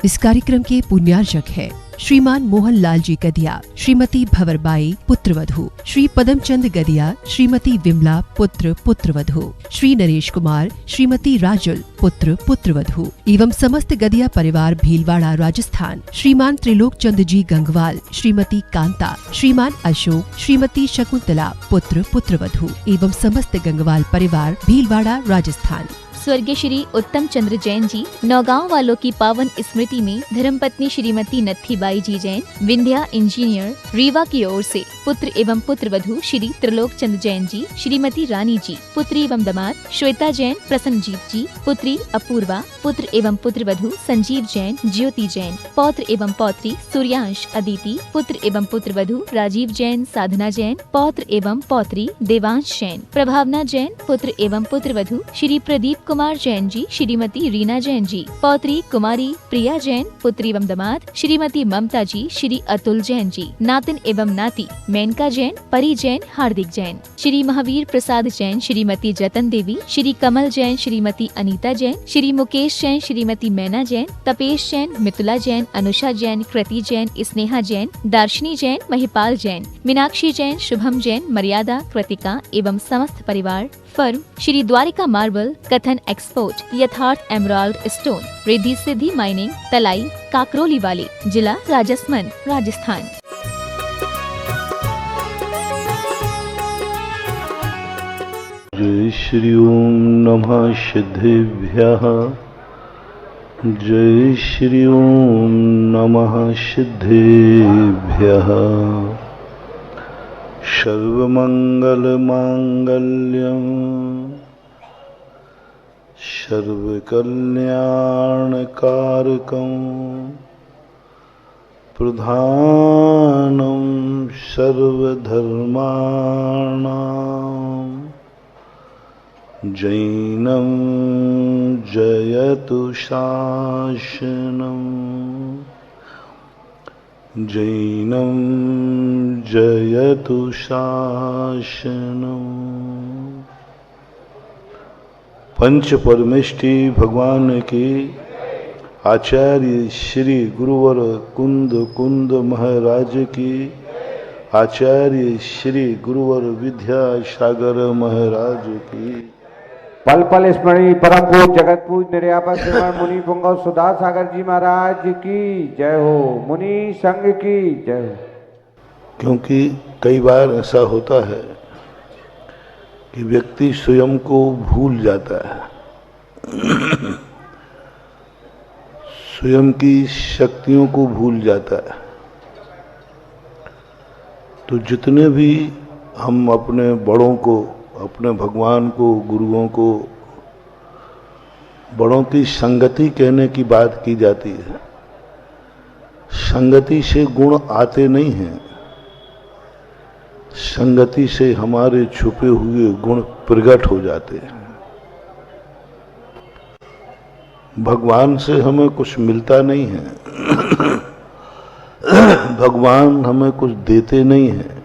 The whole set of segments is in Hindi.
इस कार्यक्रम के पुण्यार्चक है श्रीमान मोहनलाल जी गदिया, श्रीमती भंवरबाई पुत्रवधू, श्री पदमचंद गदिया, श्रीमती विमला पुत्र पुत्रवधू, श्री नरेश कुमार, श्रीमती राजुल पुत्र पुत्रवधू एवं समस्त गदिया परिवार भीलवाड़ा राजस्थान, श्रीमान त्रिलोक चंद जी गंगवाल, श्रीमती कांता, श्रीमान अशोक, श्रीमती शकुंतला पुत्र पुत्रवधू एवं समस्त गंगवाल परिवार भीलवाड़ा राजस्थान। स्वर्गीय श्री उत्तम चंद्र जैन जी नौगांव वालों की पावन स्मृति में धर्मपत्नी श्रीमती नत्थीबाई जी जैन, विंध्या इंजीनियर रीवा की ओर से पुत्र एवं पुत्रवधू श्री त्रिलोक चंद जैन जी, श्रीमती रानी जी, पुत्री एवं दामाद श्वेता जैन, प्रसन्नजीत जी, पुत्री अपूर्वा, पुत्र एवं पुत्रवधू संजीव जैन, ज्योति जैन, पौत्र एवं पौत्री सूर्यांश अदिति, पुत्र एवं पुत्रवधू राजीव जैन, साधना जैन, पौत्र एवं पौत्री देवांश जैन, प्रभावना जैन, पुत्र एवं पुत्रवधू श्री प्रदीप कुमार जैन जी, श्रीमती रीना जैन जी, पौत्री कुमारी प्रिया जैन, पुत्री एवं दामाद श्रीमती ममता जी, श्री अतुल जैन जी, नातिन एवं नाती मेनका जैन, परी जैन, हार्दिक जैन, श्री महावीर प्रसाद जैन, श्रीमती जतन देवी, श्री कमल जैन, श्रीमती अनीता जैन, श्री मुकेश जैन, श्रीमती मैना जैन, तपेश जैन, मितुला जैन, अनुषा जैन, कृति जैन, स्नेहा जैन, दार्शनी जैन, महिपाल जैन, मीनाक्षी जैन, शुभम जैन, मर्यादा, कृतिका एवं समस्त परिवार। फर्म श्री द्वारिका मार्बल, कथन एक्सपोर्ट, यथार्थ emerald stone, Riddhi Siddhi mining, तलाई काकरोली वाली, जिला राजसमंद, राजस्थान। जय श्री ओम नमः सिद्धेभ्यः, जय श्री ओम नमः सिद्धेभ्यः। सर्वमंगल मांगल्यं सर्वकल्याणकारकं प्रधानं सर्वधर्माणां जैनं जयतु शासनं, जैनं जयतु शासनं। पंच परमेष्टि भगवान के आचार्य श्री गुरुवर कुंद महाराज की, आचार्य श्री गुरुवर विद्यासागर महाराज की, पल पल स्मरणीय परम पूज्य जगत पूज्य निर्यापक श्रीमान मुनि पुंगव सुधा सागर जी महाराज की जय हो, मुनि संघ की जय हो। क्योंकि कई बार ऐसा होता है कि व्यक्ति स्वयं को भूल जाता है, स्वयं की शक्तियों को भूल जाता है। तो जितने भी हम अपने बड़ों को, अपने भगवान को, गुरुओं को, बड़ों की संगति कहने की बात की जाती है। संगति से गुण आते नहीं हैं, संगति से हमारे छुपे हुए गुण प्रकट हो जाते हैं। भगवान से हमें कुछ मिलता नहीं है, भगवान हमें कुछ देते नहीं हैं,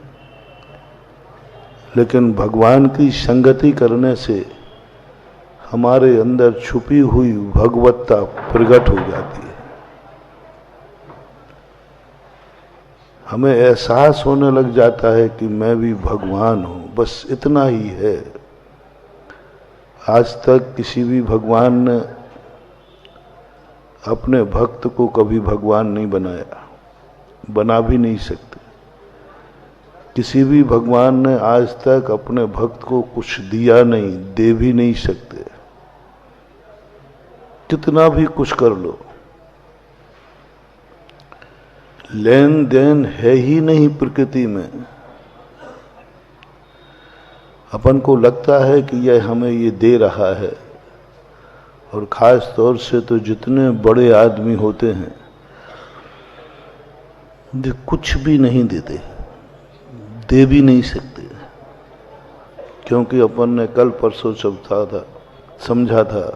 लेकिन भगवान की संगति करने से हमारे अंदर छुपी हुई भगवत्ता प्रकट हो जाती है। हमें एहसास होने लग जाता है कि मैं भी भगवान हूं, बस इतना ही है। आज तक किसी भी भगवान ने अपने भक्त को कभी भगवान नहीं बनाया, बना भी नहीं सकते। किसी भी भगवान ने आज तक अपने भक्त को कुछ दिया नहीं, दे भी नहीं सकते। कितना भी कुछ कर लो, लेन देन है ही नहीं प्रकृति में। अपन को लगता है कि यह हमें ये दे रहा है, और खास तौर से तो जितने बड़े आदमी होते हैं वे कुछ भी नहीं देते, दे भी नहीं सकते। क्योंकि अपन ने कल परसों समझा था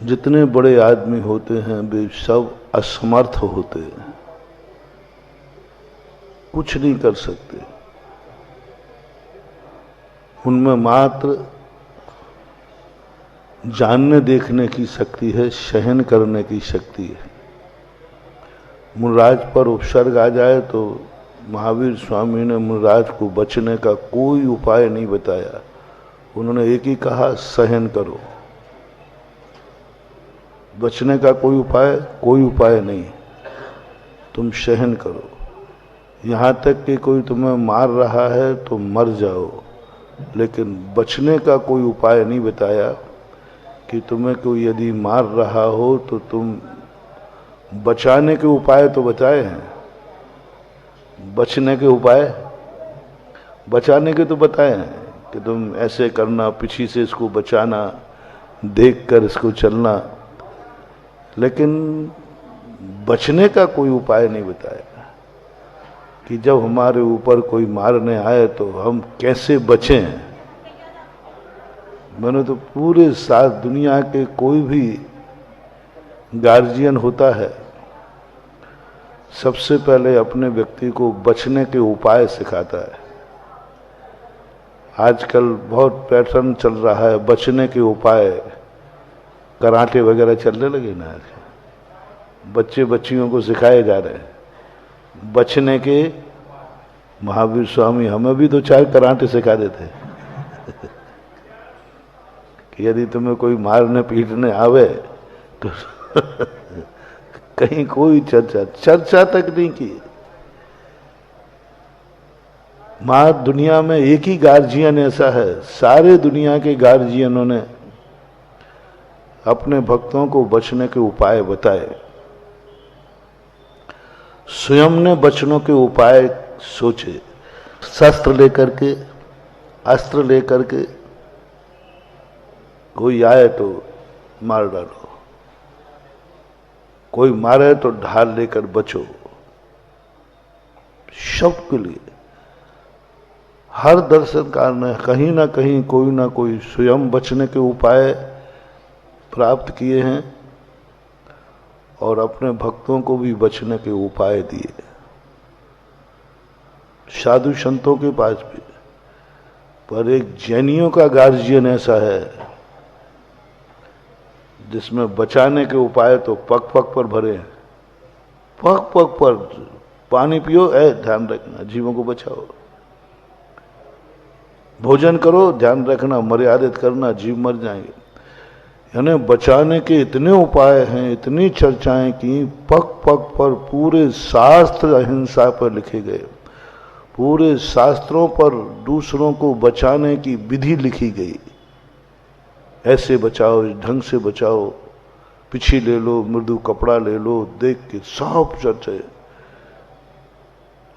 जितने बड़े आदमी होते हैं वे सब असमर्थ होते हैं, कुछ नहीं कर सकते। उनमें मात्र जानने देखने की शक्ति है, सहन करने की शक्ति है। मुनिराज पर उपसर्ग आ जाए तो महावीर स्वामी ने मुनिराज को बचने का कोई उपाय नहीं बताया। उन्होंने एक ही कहा, सहन करो। बचने का कोई उपाय नहीं, तुम सहन करो। यहाँ तक कि कोई तुम्हें मार रहा है तो मर जाओ, लेकिन बचने का कोई उपाय नहीं बताया कि तुम्हें कोई यदि मार रहा हो तो तुम बचाने के उपाय तो बताए हैं, बचने के उपाय बचाने के तो बताए हैं कि तुम ऐसे करना, पीछे से इसको बचाना, देखकर इसको चलना, लेकिन बचने का कोई उपाय नहीं बताया कि जब हमारे ऊपर कोई मारने आए तो हम कैसे बचें। मैंने तो पूरे साथ दुनिया के कोई भी गार्जियन होता है, सबसे पहले अपने व्यक्ति को बचने के उपाय सिखाता है। आजकल बहुत पैटर्न चल रहा है, बचने के उपाय, कराटे वगैरह चलने लगे ना, बच्चे बच्चियों को सिखाए जा रहे हैं बचने के। महावीर स्वामी हमें भी तो 4 कराटे सिखा देते कि यदि तुम्हें कोई मारने पीटने आवे तो कहीं कोई चर्चा तक नहीं की। मां दुनिया में एक ही गार्जियन ऐसा है, सारे दुनिया के गार्जियनों ने अपने भक्तों को बचने के उपाय बताए, स्वयं ने बचनों के उपाय सोचे। शस्त्र लेकर के, अस्त्र लेकर के कोई आए तो मार डालो, कोई मारे तो ढाल लेकर बचो। सबके लिए हर दर्शनकार ने कहीं ना कहीं कोई ना कोई स्वयं बचने के उपाय प्राप्त किए हैं और अपने भक्तों को भी बचने के उपाय दिए। साधु संतों के पास भी, पर एक जैनियों का गार्जियन ऐसा है जिसमें बचाने के उपाय तो पग पग पर भरे हैं। पग पग पर पानी पियो, ध्यान रखना जीवों को बचाओ, भोजन करो, ध्यान रखना मर्यादित करना, जीव मर जाएंगे। यानी बचाने के इतने उपाय हैं, इतनी चर्चाएं की, पग पग पर पूरे शास्त्र अहिंसा पर लिखे गए, पूरे शास्त्रों पर दूसरों को बचाने की विधि लिखी गई। ऐसे बचाओ, इस ढंग से बचाओ, पिछी ले लो, मृदु कपड़ा ले लो, देख के सब चर्चा।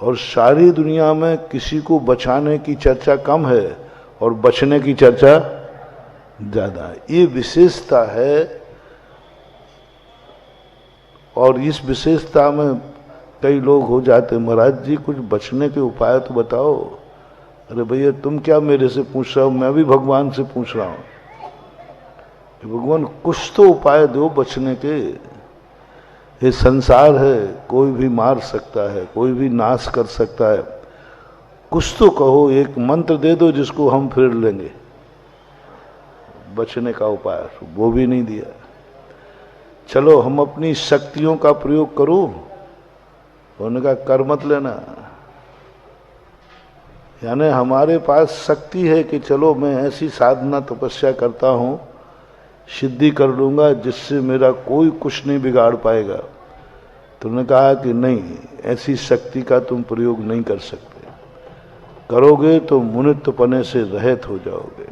और सारी दुनिया में किसी को बचाने की चर्चा कम है और बचने की चर्चा ज्यादा है। ये विशेषता है और इस विशेषता में कई लोग हो जाते, महाराज जी कुछ बचने के उपाय तो बताओ। अरे भैया तुम क्या मेरे से पूछ रहे हो, मैं भी भगवान से पूछ रहा हूं। भगवान कुछ तो उपाय दो बचने के। ये संसार है, कोई भी मार सकता है, कोई भी नाश कर सकता है, कुछ तो कहो, एक मंत्र दे दो जिसको हम फेर लेंगे। बचने का उपाय वो भी नहीं दिया। चलो हम अपनी शक्तियों का प्रयोग करो, उनका कर मत लेना। यानी हमारे पास शक्ति है कि चलो मैं ऐसी साधना तपस्या करता हूं, सिद्धि कर लूंगा जिससे मेरा कोई कुछ नहीं बिगाड़ पाएगा। तुमने कहा कि नहीं, ऐसी शक्ति का तुम प्रयोग नहीं कर सकते, करोगे तो मुनित्वपने से रहित हो जाओगे।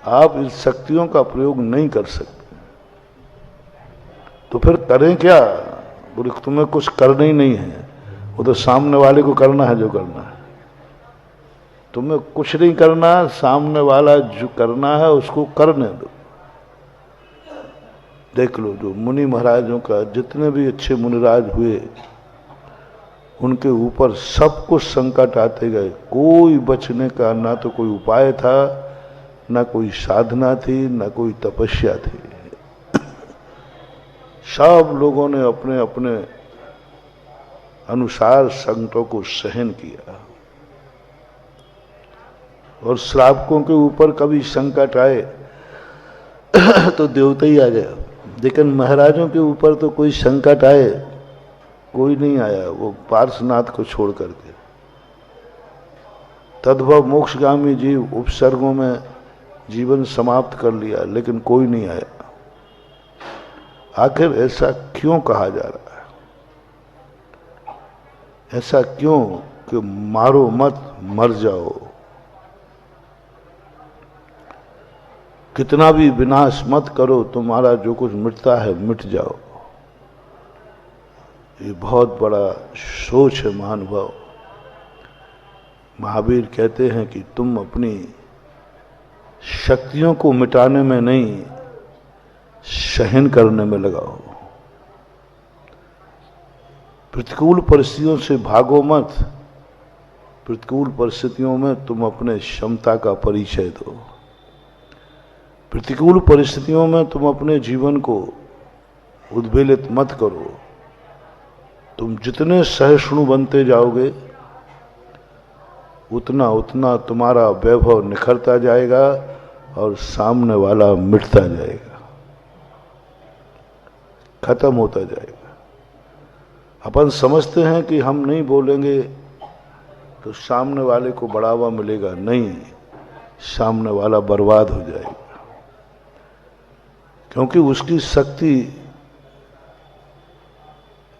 आप इस शक्तियों का प्रयोग नहीं कर सकते, तो फिर करें क्या? बोले तुम्हें कुछ करना ही नहीं है, वो तो सामने वाले को करना है जो करना है। तुम्हें कुछ नहीं करना, सामने वाला जो करना है उसको करने दो। देख लो जो मुनि महाराजों का, जितने भी अच्छे मुनिराज हुए, उनके ऊपर सब कुछ संकट आते गए, कोई बचने का ना तो कोई उपाय था, ना कोई साधना थी, ना कोई तपस्या थी। सब लोगों ने अपने अपने अनुसार संकटों को सहन किया। और श्रावकों के ऊपर कभी संकट आए तो देवता ही आ गया। लेकिन महाराजों के ऊपर तो कोई संकट आए, कोई नहीं आया, वो पार्श्वनाथ को छोड़ करके। तद्भव मोक्षगामी जीव उपसर्गों में जीवन समाप्त कर लिया, लेकिन कोई नहीं आया। आखिर ऐसा क्यों कहा जा रहा है? ऐसा क्यों कि मारो मत, मर जाओ, कितना भी विनाश मत करो, तुम्हारा जो कुछ मिटता है मिट जाओ। ये बहुत बड़ा सोच है महानुभाव। महावीर कहते हैं कि तुम अपनी शक्तियों को मिटाने में नहीं, सहन करने में लगाओ। प्रतिकूल परिस्थितियों से भागो मत, प्रतिकूल परिस्थितियों में तुम अपने क्षमता का परिचय दो। प्रतिकूल परिस्थितियों में तुम अपने जीवन को उद्वेलित मत करो। तुम जितने सहिष्णु बनते जाओगे, उतना उतना तुम्हारा वैभव निखरता जाएगा और सामने वाला मिटता जाएगा, खत्म होता जाएगा। अपन समझते हैं कि हम नहीं बोलेंगे तो सामने वाले को बढ़ावा मिलेगा। नहीं, सामने वाला बर्बाद हो जाएगा, क्योंकि उसकी शक्ति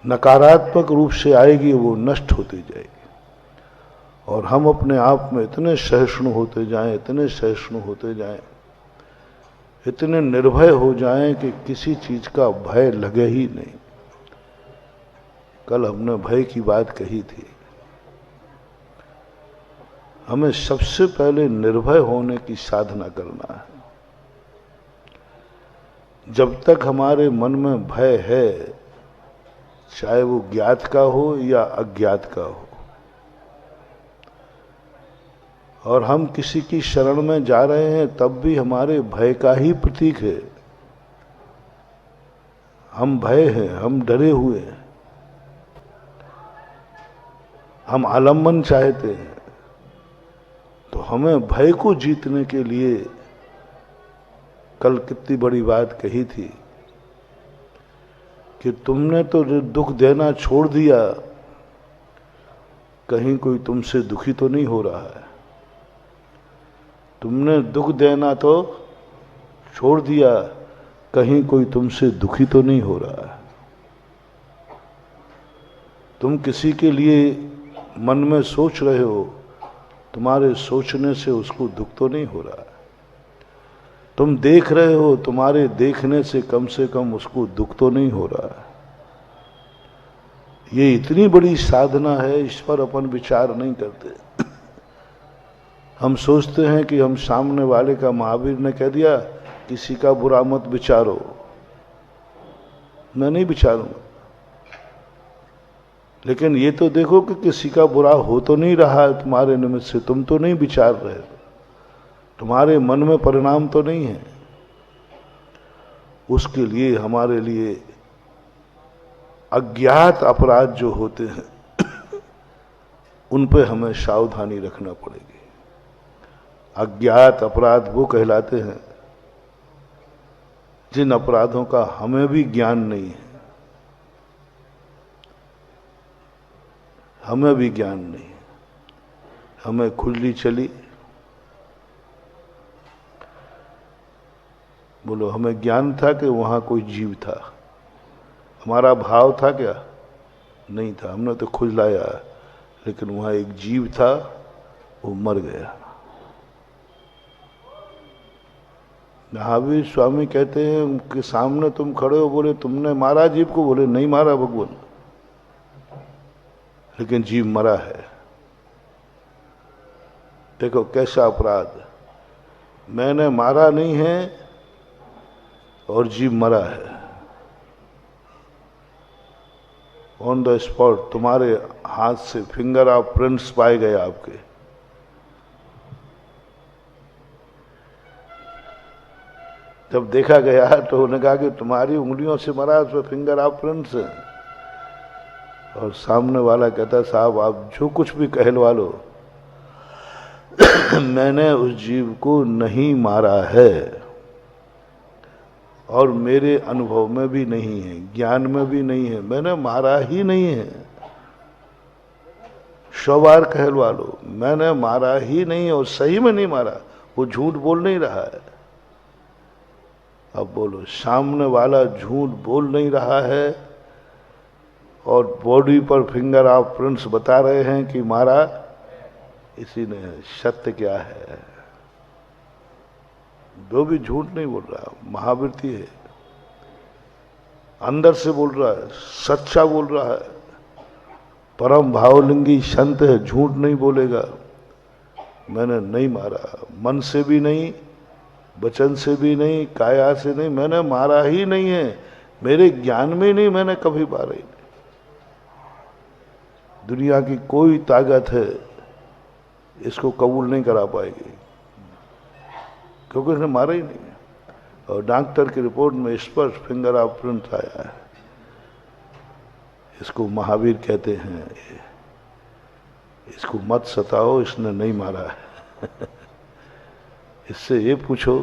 नकारात्मक रूप से आएगी, वो नष्ट होती जाएगी। और हम अपने आप में इतने सहिष्णु होते जाएं, इतने सहिष्णु होते जाएं, इतने निर्भय हो जाएं कि किसी चीज का भय लगे ही नहीं। कल हमने भय की बात कही थी। हमें सबसे पहले निर्भय होने की साधना करना है। जब तक हमारे मन में भय है, चाहे वो ज्ञात का हो या अज्ञात का हो, और हम किसी की शरण में जा रहे हैं, तब भी हमारे भय का ही प्रतीक है। हम भय हैं, हम डरे हुए हैं, हम आलम्बन चाहते हैं। तो हमें भय को जीतने के लिए कल कितनी बड़ी बात कही थी कि तुमने तो दुख देना छोड़ दिया, कहीं कोई तुमसे दुखी तो नहीं हो रहा है। तुमने दुख देना तो छोड़ दिया, कहीं कोई तुमसे दुखी तो नहीं हो रहा है। तुम किसी के लिए मन में सोच रहे हो, तुम्हारे सोचने से उसको दुख तो नहीं हो रहा है। तुम देख रहे हो, तुम्हारे देखने से कम उसको दुख तो नहीं हो रहा है। ये इतनी बड़ी साधना है, इस पर अपन विचार नहीं करते। हम सोचते हैं कि हम सामने वाले का, महावीर ने कह दिया किसी का बुरा मत विचारो, मैं नहीं विचारूंगा। लेकिन ये तो देखो कि किसी का बुरा हो तो नहीं रहा है तुम्हारे निमित्त से, तुम तो नहीं विचार रहे, तुम्हारे मन में परिणाम तो नहीं है। उसके लिए हमारे लिए अज्ञात अपराध जो होते हैं उन पे हमें सावधानी रखना पड़ेगी। अज्ञात अपराध वो कहलाते हैं जिन अपराधों का हमें भी ज्ञान नहीं है, हमें भी ज्ञान नहीं है। हमें खुजली चली, बोलो हमें ज्ञान था कि वहां कोई जीव था, हमारा भाव था क्या? नहीं था, हमने तो खुजलाया, लेकिन वहां एक जीव था, वो मर गया। महावीर स्वामी कहते हैं कि सामने तुम खड़े हो, बोले तुमने मारा जीव को? बोले नहीं मारा भगवान, लेकिन जीव मरा है। देखो कैसा अपराध, मैंने मारा नहीं है और जीव मरा है। ऑन द स्पॉट तुम्हारे हाथ से फिंगर ऑफ प्रिंट्स पाए गए आपके। जब देखा गया तो उन्होंने कहा कि तुम्हारी उंगलियों से मरा, उसमें फिंगर ऑफ प्रिंट्स है। और सामने वाला कहता साहब आप जो कुछ भी कहलवा लो, मैंने उस जीव को नहीं मारा है। और मेरे अनुभव में भी नहीं है, ज्ञान में भी नहीं है, मैंने मारा ही नहीं है। 100 बार कहलवा लो, मैंने मारा ही नहीं है, और सही में नहीं मारा, वो झूठ बोल नहीं रहा है। अब बोलो, सामने वाला झूठ बोल नहीं रहा है और बॉडी पर फिंगर ऑफ प्रिंट्स बता रहे हैं कि मारा इसी ने। सत्य क्या है? वो भी झूठ नहीं बोल रहा, महावृत्ति है, अंदर से बोल रहा है, सच्चा बोल रहा है, परम भावलिंगी संत है, झूठ नहीं बोलेगा। मैंने नहीं मारा, मन से भी नहीं, वचन से भी नहीं, काया से नहीं, मैंने मारा ही नहीं है, मेरे ज्ञान में नहीं, मैंने कभी मारा ही नहीं। दुनिया की कोई ताकत है इसको कबूल नहीं करा पाएगी, क्योंकि उसने मारा ही नहीं है। और डॉक्टर की रिपोर्ट में स्पष्ट फिंगर ऑफ प्रिंट आया है। इसको महावीर कहते हैं, इसको मत सताओ, इसने नहीं मारा है। इससे ये पूछो,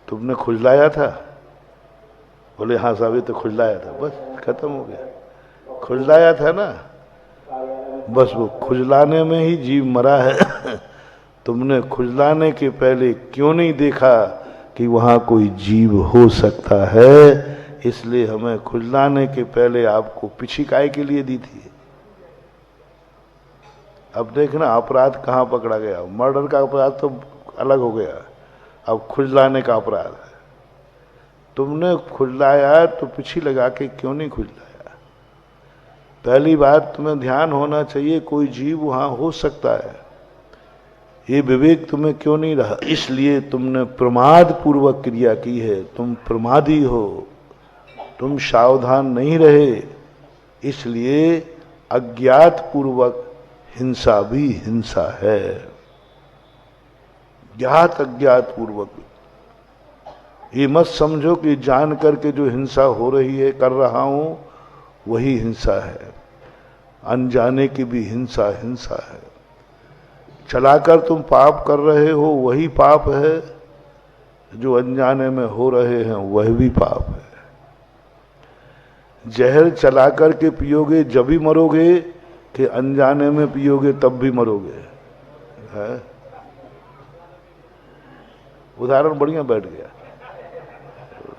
तुमने खुजलाया था? बोले हाँ साहब, ये तो खुजलाया था, बस खत्म हो गया। खुजलाया था ना, बस वो खुजलाने में ही जीव मरा है। तुमने खुजलाने के पहले क्यों नहीं देखा कि वहां कोई जीव हो सकता है? इसलिए हमें खुजलाने के पहले आपको पिछिकाई के लिए दी थी। अब देखना अपराध कहाँ पकड़ा गया। मर्डर का अपराध तो अलग हो गया, अब खुजलाने का अपराध है। तुमने खुजलाया तो पिछी लगा के क्यों नहीं खुजलाया? पहली बात, तुम्हें ध्यान होना चाहिए कोई जीव वहां हो सकता है, ये विवेक तुम्हें क्यों नहीं रहा? इसलिए तुमने प्रमाद पूर्वक क्रिया की है, तुम प्रमादी हो, तुम सावधान नहीं रहे, इसलिए अज्ञात पूर्वक हिंसा भी हिंसा है। ज्ञात अज्ञात पूर्वक, ये मत समझो कि जान करके जो हिंसा हो रही है, कर रहा हूं, वही हिंसा है। अनजाने की भी हिंसा हिंसा है। चलाकर तुम पाप कर रहे हो, वही पाप है। जो अनजाने में हो रहे हैं वह भी पाप है। जहर चलाकर के पियोगे जब भी मरोगे, कि अनजाने में पियोगे तब भी मरोगे? है? उदाहरण बढ़िया बैठ गया।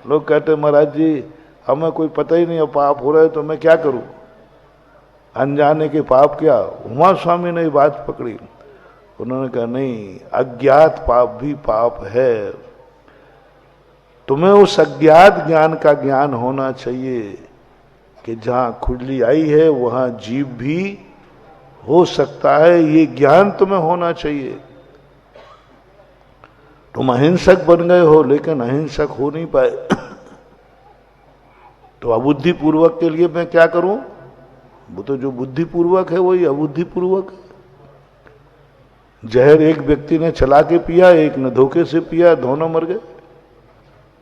लोग कहते महाराज जी हमें कोई पता ही नहीं है पाप हो रहा है, तो मैं क्या करूं? अनजाने के पाप क्या? उमा स्वामी ने बात पकड़ी, उन्होंने कहा नहीं, अज्ञात पाप भी पाप है। तुम्हें उस अज्ञात ज्ञान का ज्ञान होना चाहिए कि जहां खुजली आई है वहां जीव भी हो सकता है, ये ज्ञान तुम्हें होना चाहिए। तुम अहिंसक बन गए हो लेकिन अहिंसक हो नहीं पाए। तो अबुद्धि पूर्वक के लिए मैं क्या करूं? वो तो जो बुद्धि पूर्वक है वही अबुद्धि पूर्वक है। जहर एक व्यक्ति ने चला के पिया, एक ने धोखे से पिया, दोनों मर गए,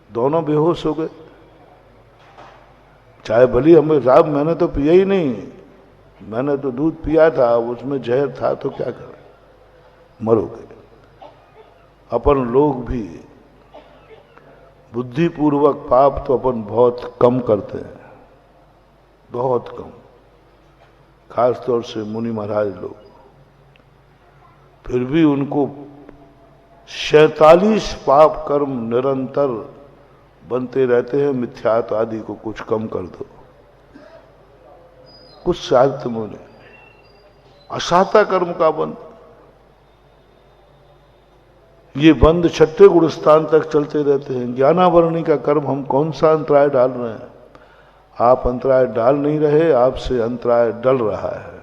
दोनों बेहोश हो गए। चाहे भली हमें साहब मैंने तो पिया ही नहीं, मैंने तो दूध पिया था, उसमें जहर था, तो क्या करें, मरोगे। अपन लोग भी बुद्धिपूर्वक पाप तो अपन बहुत कम करते हैं, बहुत कम, खासतौर से मुनि महाराज लोग। फिर भी उनको 47 पाप कर्म निरंतर बनते रहते हैं। मिथ्यात्व आदि को कुछ कम कर दो। कुछ साहित्य मुनि असाता कर्म का बंद, ये बंद छठे गुणस्थान तक चलते रहते हैं। ज्ञानावरणी का कर्म हम कौन सा अंतराय डाल रहे हैं? आप अंतराय डाल नहीं रहे, आपसे अंतराय डल रहा है।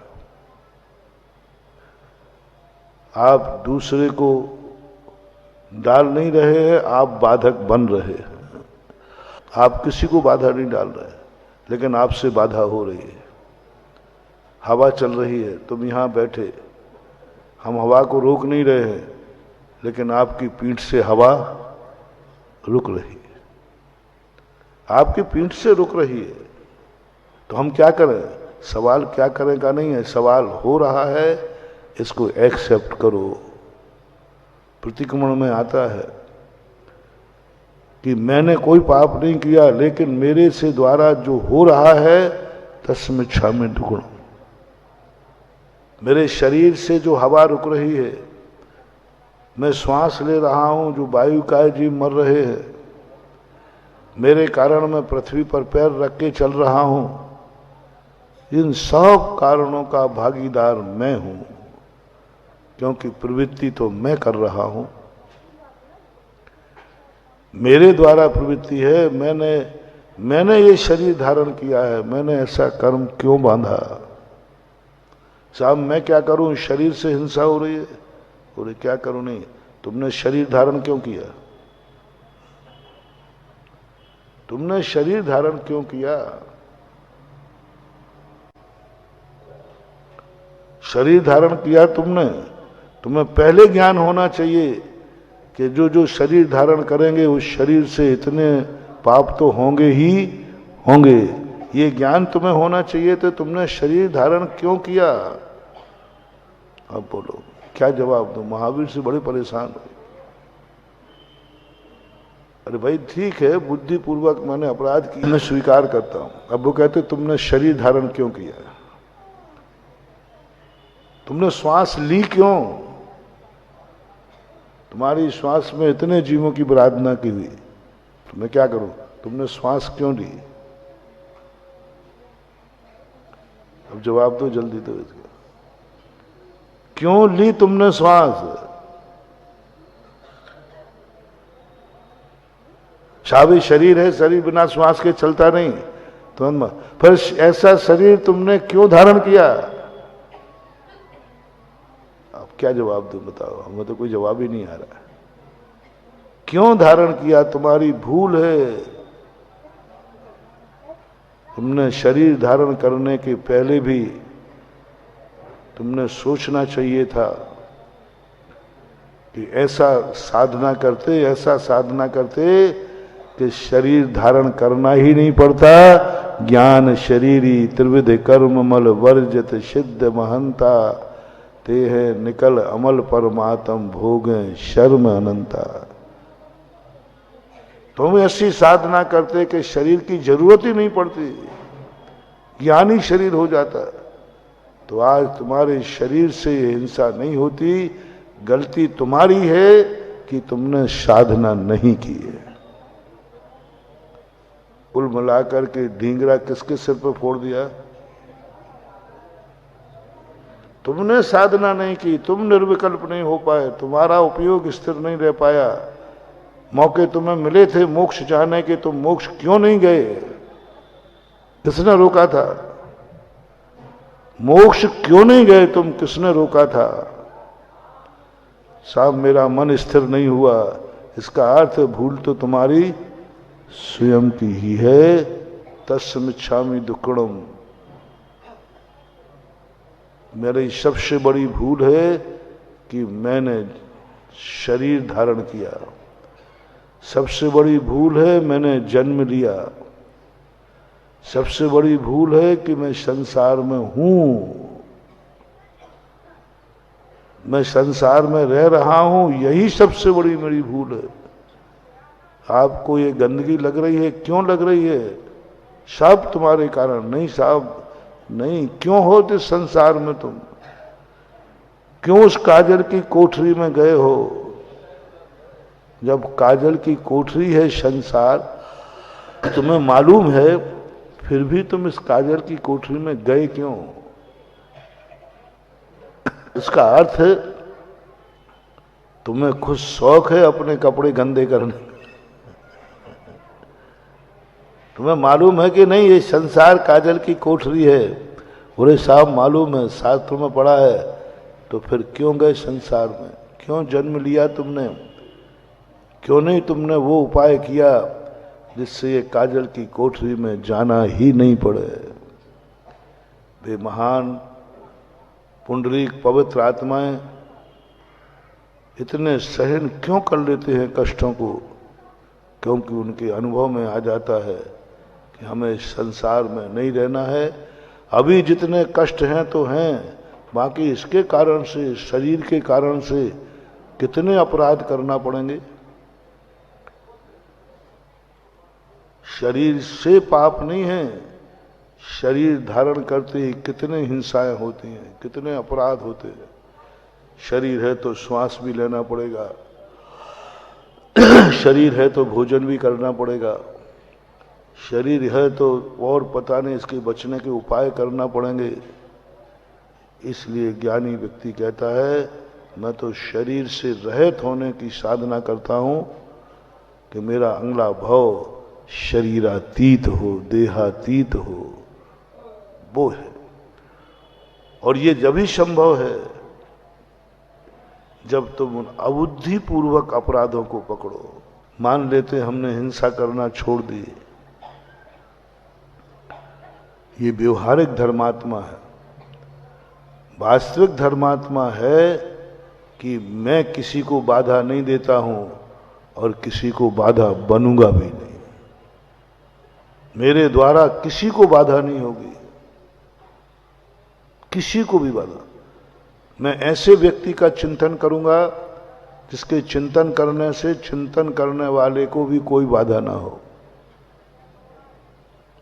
आप दूसरे को डाल नहीं रहे हैं, आप बाधक बन रहे हैं। आप किसी को बाधा नहीं डाल रहे, लेकिन आपसे बाधा हो रही है। हवा चल रही है, तुम यहां बैठे, हम हवा को रोक नहीं रहे हैं, लेकिन आपकी पीठ से हवा रुक रही है, आपकी पीठ से रुक रही है। तो हम क्या करें? सवाल क्या करें का नहीं है, सवाल हो रहा है, इसको एक्सेप्ट करो। प्रतिक्रमण में आता है कि मैंने कोई पाप नहीं किया, लेकिन मेरे से द्वारा जो हो रहा है तस्मिच्छामि दुक्कडम, मेरे शरीर से जो हवा रुक रही है, मैं श्वास ले रहा हूं, जो वायुकाय जीव मर रहे हैं, मेरे कारण मैं पृथ्वी पर पैर रख के चल रहा हूं, इन सब कारणों का भागीदार मैं हूं, क्योंकि प्रवृत्ति तो मैं कर रहा हूं, मेरे द्वारा प्रवृत्ति है। मैंने ये शरीर धारण किया है, मैंने ऐसा कर्म क्यों बांधा? साहब मैं क्या करूं, शरीर से हिंसा हो रही है, बोले क्या करूं? नहीं, तुमने शरीर धारण क्यों किया? तुमने शरीर धारण क्यों किया? शरीर धारण किया तुमने, तुम्हें पहले ज्ञान होना चाहिए कि जो जो शरीर धारण करेंगे उस शरीर से इतने पाप तो होंगे ही होंगे। ये ज्ञान तुम्हें होना चाहिए। तो तुमने शरीर धारण क्यों किया? अब बोलो क्या जवाब दो? महावीर से बड़े परेशान हुए। अरे भाई ठीक है, बुद्धिपूर्वक मैंने अपराध किया, मैं स्वीकार करता हूं। अब वो कहते तुमने शरीर धारण क्यों किया? तुमने श्वास ली क्यों? तुम्हारी श्वास में इतने जीवों की बराधना की हुई, तो मैं क्या करूं? तुमने श्वास क्यों ली? अब जवाब दो जल्दी दो इसका। क्यों ली तुमने श्वास? शावी शरीर है, शरीर बिना श्वास के चलता नहीं, तो फिर ऐसा शरीर तुमने क्यों धारण किया? अब क्या जवाब दूं बताओ? हमें तो कोई जवाब ही नहीं आ रहा। क्यों धारण किया? तुम्हारी भूल है। तुमने शरीर धारण करने के पहले भी तुमने सोचना चाहिए था कि ऐसा साधना करते कि शरीर धारण करना ही नहीं पड़ता। ज्ञान शरीरी त्रिविध कर्म मल वर्जित सिद्ध महंता, ते है निकल अमल परमात्म भोगें शर्म अनंता। तुम ऐसी साधना करते कि शरीर की जरूरत ही नहीं पड़ती, ज्ञानी शरीर हो जाता, तो आज तुम्हारे शरीर से हिंसा नहीं होती। गलती तुम्हारी है कि तुमने साधना नहीं की है। कुल मिलाकर के ढींगरा किसके सिर पर फोड़ दिया? तुमने साधना नहीं की, तुम निर्विकल्प नहीं हो पाए, तुम्हारा उपयोग स्थिर नहीं रह पाया। मौके तुम्हें मिले थे मोक्ष चाहने के, तुम मोक्ष क्यों नहीं गए? किसने रोका था? मोक्ष क्यों नहीं गए तुम? किसने रोका था? साहब मेरा मन स्थिर नहीं हुआ, इसका अर्थ भूल तो तुम्हारी स्वयं की ही है। तस्मिच्छामि दुक्कडम, मेरी सबसे बड़ी भूल है कि मैंने शरीर धारण किया। सबसे बड़ी भूल है मैंने जन्म लिया। सबसे बड़ी भूल है कि मैं संसार में हूं, मैं संसार में रह रहा हूं, यही सबसे बड़ी मेरी भूल है। आपको ये गंदगी लग रही है, क्यों लग रही है? सब तुम्हारे कारण। नहीं साहब नहीं, क्यों होते संसार में तुम? क्यों उस काजल की कोठरी में गए हो? जब काजल की कोठरी है संसार, तुम्हें मालूम है, फिर भी तुम इस काजल की कोठरी में गए क्यों? इसका अर्थ है तुम्हें खुद शौक है अपने कपड़े गंदे करने। तुम्हें मालूम है कि नहीं ये संसार काजल की कोठरी है? बोले साहब मालूम है, शास्त्र में पढ़ा है। तो फिर क्यों गए संसार में? क्यों जन्म लिया तुमने? क्यों नहीं तुमने वो उपाय किया जिससे ये काजल की कोठरी में जाना ही नहीं पड़े? वे महान पुंडरीक पवित्र आत्माएं इतने सहन क्यों कर लेते हैं कष्टों को? क्योंकि उनके अनुभव में आ जाता है कि हमें संसार में नहीं रहना है। अभी जितने कष्ट हैं तो हैं, बाकी इसके कारण से, शरीर के कारण से कितने अपराध करना पड़ेंगे। शरीर से पाप नहीं है, शरीर धारण करते ही कितने हिंसाएं होती हैं, कितने अपराध होते हैं। शरीर है तो श्वास भी लेना पड़ेगा, शरीर है तो भोजन भी करना पड़ेगा, शरीर है तो और पता नहीं इसके बचने के उपाय करना पड़ेंगे। इसलिए ज्ञानी व्यक्ति कहता है मैं तो शरीर से रहित होने की साधना करता हूं कि मेरा अगला भव शरीरातीत हो, देहातीत हो, वो है। और ये जब ही संभव है जब तुम उन अबुद्धिपूर्वक अपराधों को पकड़ो। मान लेते हमने हिंसा करना छोड़ दी, ये व्यवहारिक धर्मात्मा है। वास्तविक धर्मात्मा है कि मैं किसी को बाधा नहीं देता हूं और किसी को बाधा बनूंगा भी नहीं, मेरे द्वारा किसी को बाधा नहीं होगी, किसी को भी बाधा। मैं ऐसे व्यक्ति का चिंतन करूंगा जिसके चिंतन करने से चिंतन करने वाले को भी कोई बाधा ना हो,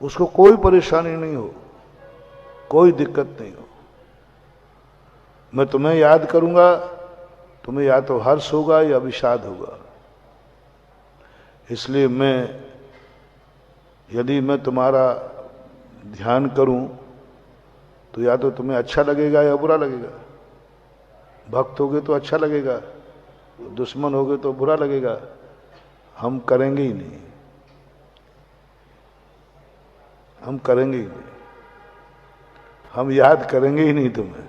उसको कोई परेशानी नहीं हो, कोई दिक्कत नहीं हो। मैं तुम्हें याद करूंगा, तुम्हें या तो हर्ष होगा या विषाद होगा। इसलिए यदि मैं तुम्हारा ध्यान करूं तो या तो तुम्हें अच्छा लगेगा या बुरा लगेगा। भक्त होगे तो अच्छा लगेगा, दुश्मन होगे तो बुरा लगेगा। हम करेंगे ही नहीं, हम करेंगे ही नहीं, हम याद करेंगे ही नहीं तुम्हें,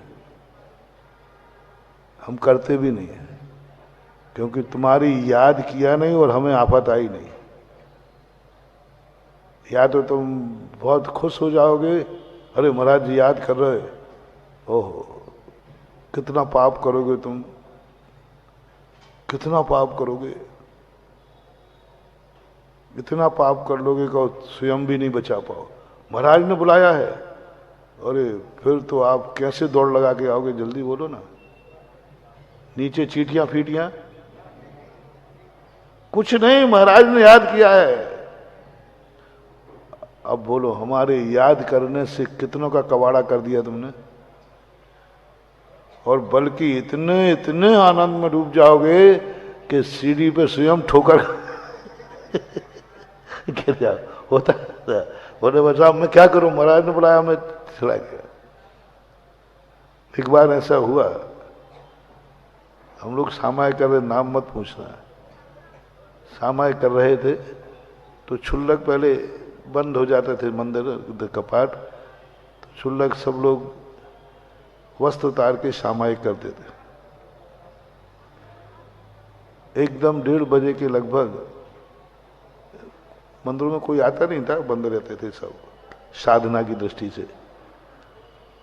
हम करते भी नहीं है, क्योंकि तुम्हारी याद किया नहीं और हमें आफत आई नहीं। या तो तुम बहुत खुश हो जाओगे, अरे महाराज जी याद कर रहे, ओहो कितना पाप करोगे तुम, कितना पाप करोगे, इतना पाप कर लोगे कि स्वयं भी नहीं बचा पाओ। महाराज ने बुलाया है, अरे फिर तो आप कैसे दौड़ लगा के आओगे, जल्दी बोलो ना। नीचे चीटियां फीटियां, कुछ नहीं, महाराज ने याद किया है। अब बोलो हमारे याद करने से कितनों का कबाड़ा कर दिया तुमने। और बल्कि इतने इतने आनंद में डूब जाओगे कि सीढ़ी पे स्वयं ठोकर गिर जाओ। होता है, बोले बच्चा मैं क्या करूं, महाराज ने बुलाया, मैं चला गया। एक बार ऐसा हुआ, हम लोग सामाय कर रहे, नाम मत पूछना, सामाय कर रहे थे तो क्षुल्लक पहले बंद हो जाते थे मंदिर कपाट, तो क्षुल्लक सब लोग वस्त्र उतार के सामायिक करते थे। एकदम 1:30 बजे के लगभग, मंदिरों में कोई आता नहीं था, बंद रहते थे सब साधना की दृष्टि से।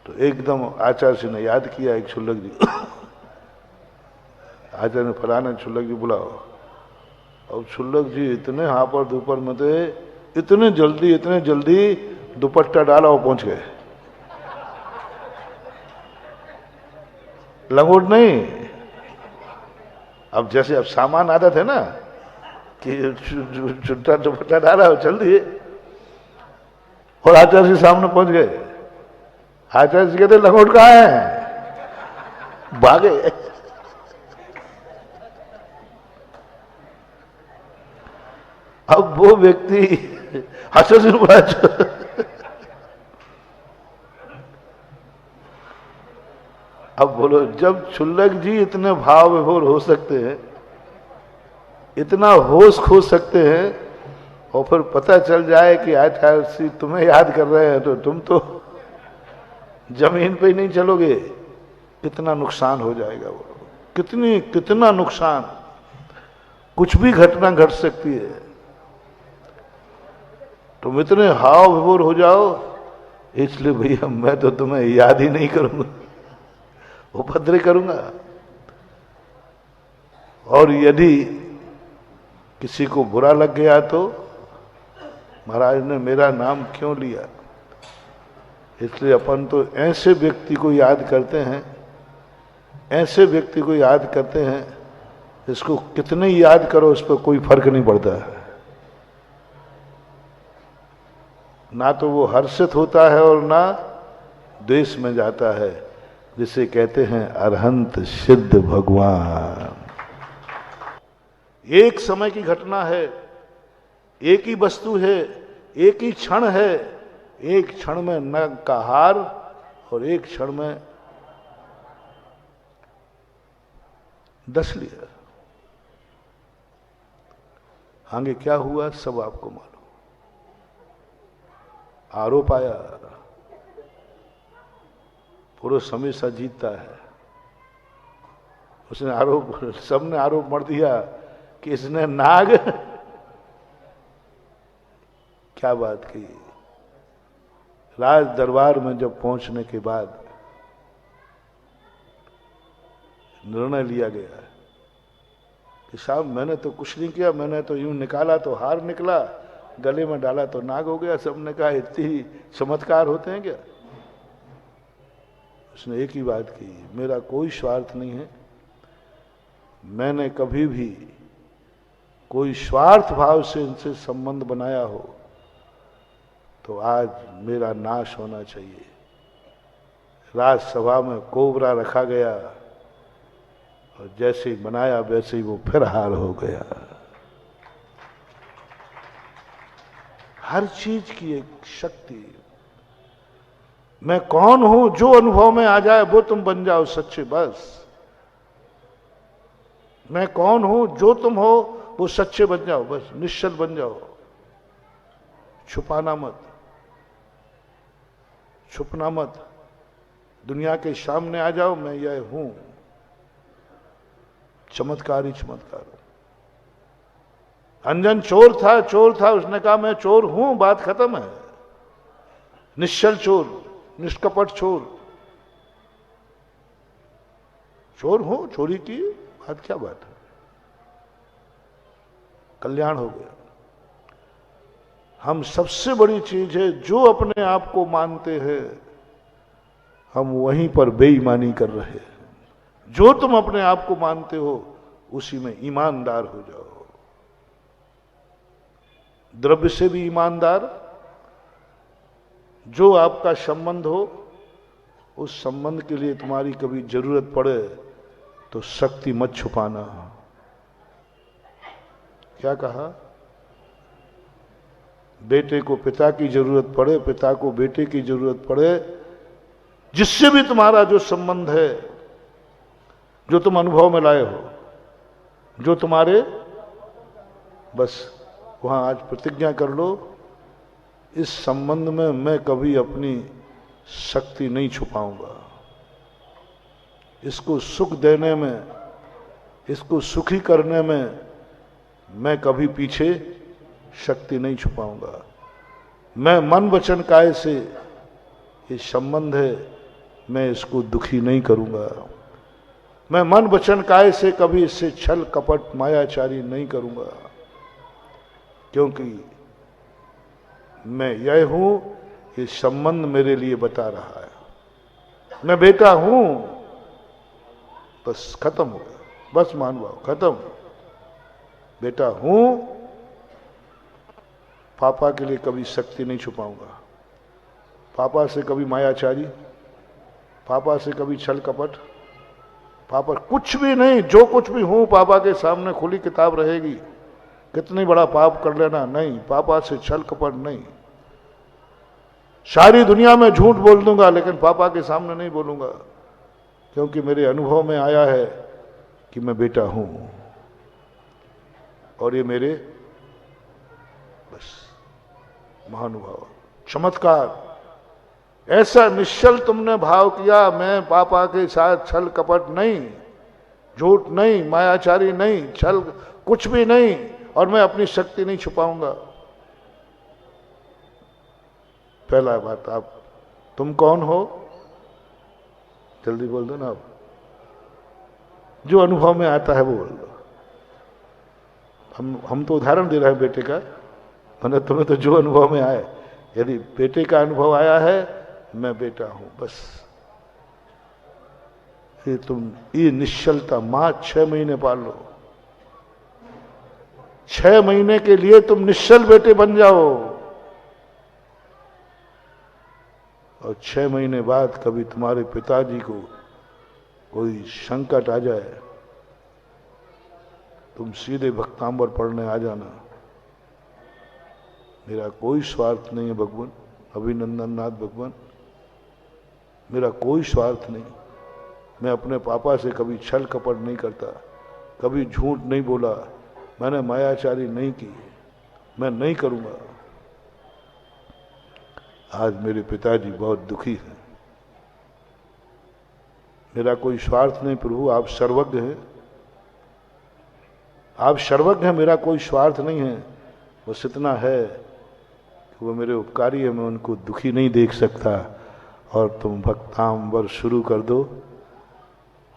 तो एकदम आचार्य जी ने याद किया, एक क्षुल्लक जी आचार्य ने फलाना क्षुल्लक जी बुलाओ। और क्षुल्लक जी इतने हापर दोपहर में थे, इतने जल्दी दुपट्टा डाला और पहुंच गए। लंगोट नहीं, अब जैसे अब सामान आदत है ना कि चुट्टा दुपट्टा डाला और चल दिए, और आचार्य जी सामने पहुंच गए। आचार्य जी कहते लंगोट कहाँ है, भागे। अब वो व्यक्ति आचार्य जी बुलाया, अब बोलो जब क्षुल्लक जी इतने भाव विभोर हो सकते हैं, इतना होश खो सकते हैं, और फिर पता चल जाए कि आचार्य जी तुम्हें याद कर रहे हैं, तो तुम तो जमीन पे ही नहीं चलोगे, कितना नुकसान हो जाएगा। बोलो कितना नुकसान, कुछ भी घटना घट सकती है। तुम इतने हाव विभोर हो जाओ, इसलिए भैया मैं तो तुम्हें याद ही नहीं करूंगा, उपद्रव करूंगा। और यदि किसी को बुरा लग गया तो महाराज ने मेरा नाम क्यों लिया। इसलिए अपन तो ऐसे व्यक्ति को याद करते हैं, ऐसे व्यक्ति को याद करते हैं, इसको कितने याद करो उस पर कोई फर्क नहीं पड़ता है। ना तो वो हर्षित होता है और ना द्वेष में जाता है, जिसे कहते हैं अरहंत सिद्ध भगवान। एक समय की घटना है, एक ही वस्तु है, एक ही क्षण है, एक क्षण में नग का हार और एक क्षण में 10 लिया। आगे क्या हुआ सब आपको मालूम। आरोप आया, पुरुष हमेशा जीतता है। उसने आरोप, सबने आरोप मर दिया कि इसने नाग क्या बात की। राज दरबार में जब पहुंचने के बाद निर्णय लिया गया कि साहब मैंने तो कुछ नहीं किया, मैंने तो यूं निकाला तो हार निकला, गले में डाला तो नाग हो गया। सबने कहा इतनी चमत्कार होते हैं क्या? उसने एक ही बात की, मेरा कोई स्वार्थ नहीं है, मैंने कभी भी कोई स्वार्थ भाव से इनसे संबंध बनाया हो तो आज मेरा नाश होना चाहिए। राजसभा में कोबरा रखा गया और जैसे ही बनाया वैसे ही वो फिर हार हो गया। हर चीज की एक शक्ति। मैं कौन हूं जो अनुभव में आ जाए वो तुम बन जाओ सच्चे, बस। मैं कौन हूं जो तुम हो वो सच्चे बन जाओ, बस निश्चल बन जाओ। छुपाना मत, छुपना मत। दुनिया के सामने आ जाओ, मैं यह हूं। चमत्कार ही चमत्कार। अंजन चोर था, चोर था, उसने कहा मैं चोर हूं, बात खत्म है। निश्चल चोर, निष्कपट चोर, चोर हूं, चोरी की बात क्या बात है, कल्याण हो गया। हम सबसे बड़ी चीज है जो अपने आप को मानते हैं, हम वहीं पर बेईमानी कर रहे हैं। जो तुम अपने आप को मानते हो उसी में ईमानदार हो जाओ। द्रव्य से भी ईमानदार, जो आपका संबंध हो उस संबंध के लिए तुम्हारी कभी जरूरत पड़े तो शक्ति मत छुपाना। क्या कहा? बेटे को पिता की जरूरत पड़े, पिता को बेटे की जरूरत पड़े, जिससे भी तुम्हारा जो संबंध है, जो तुम अनुभव में लाए हो, जो तुम्हारे, बस वहां आज प्रतिज्ञा कर लो, इस संबंध में मैं कभी अपनी शक्ति नहीं छुपाऊंगा। इसको सुख देने में, इसको सुखी करने में मैं कभी पीछे शक्ति नहीं छुपाऊंगा। मैं मन वचन काय से ये संबंध है, मैं इसको दुखी नहीं करूंगा। मैं मन वचन काय से कभी इससे छल कपट मायाचारी नहीं करूंगा, क्योंकि मैं यह हूं, ये संबंध मेरे लिए बता रहा है। मैं बेटा हूं, बस खत्म हो गया, बस मान लो खत्म। बेटा हूं, पापा के लिए कभी शक्ति नहीं छुपाऊंगा, पापा से कभी मायाचारी, पापा से कभी छल कपट, पापा कुछ भी नहीं। जो कुछ भी हूं पापा के सामने खुली किताब रहेगी। कितनी बड़ा पाप कर लेना, नहीं, पापा से छल कपट नहीं। सारी दुनिया में झूठ बोल दूंगा लेकिन पापा के सामने नहीं बोलूंगा, क्योंकि मेरे अनुभव में आया है कि मैं बेटा हूं और ये मेरे बस महानुभाव चमत्कार। ऐसा निश्चल तुमने भाव किया, मैं पापा के साथ छल कपट नहीं, झूठ नहीं, मायाचारी नहीं, छल कुछ भी नहीं, और मैं अपनी शक्ति नहीं छुपाऊंगा। पहला बात, आप तुम कौन हो? जल्दी बोल दो ना। आप जो अनुभव में आता है वो बोल दो। हम तो उदाहरण दे रहे हैं बेटे का, मैंने तुम्हें तो जो अनुभव में आए, यदि बेटे का अनुभव आया है मैं बेटा हूं, बस। ये निश्चलता मां 6 महीने पाल लो। 6 महीने के लिए तुम निश्चल बेटे बन जाओ। और 6 महीने बाद कभी तुम्हारे पिताजी को कोई संकट आ जाए, तुम सीधे भक्तांबर पढ़ने आ जाना। मेरा कोई स्वार्थ नहीं है भगवान, अभिनंदन नाथ भगवान, मेरा कोई स्वार्थ नहीं। मैं अपने पापा से कभी छल कपट नहीं करता, कभी झूठ नहीं बोला, मैंने मायाचारी नहीं की, मैं नहीं करूंगा। आज मेरे पिताजी बहुत दुखी हैं। मेरा कोई स्वार्थ नहीं प्रभु, आप सर्वज्ञ हैं, आप सर्वज्ञ हैं, मेरा कोई स्वार्थ नहीं है। बस इतना है कि वो मेरे उपकारी है, मैं उनको दुखी नहीं देख सकता। और तुम भक्तांबर शुरू कर दो।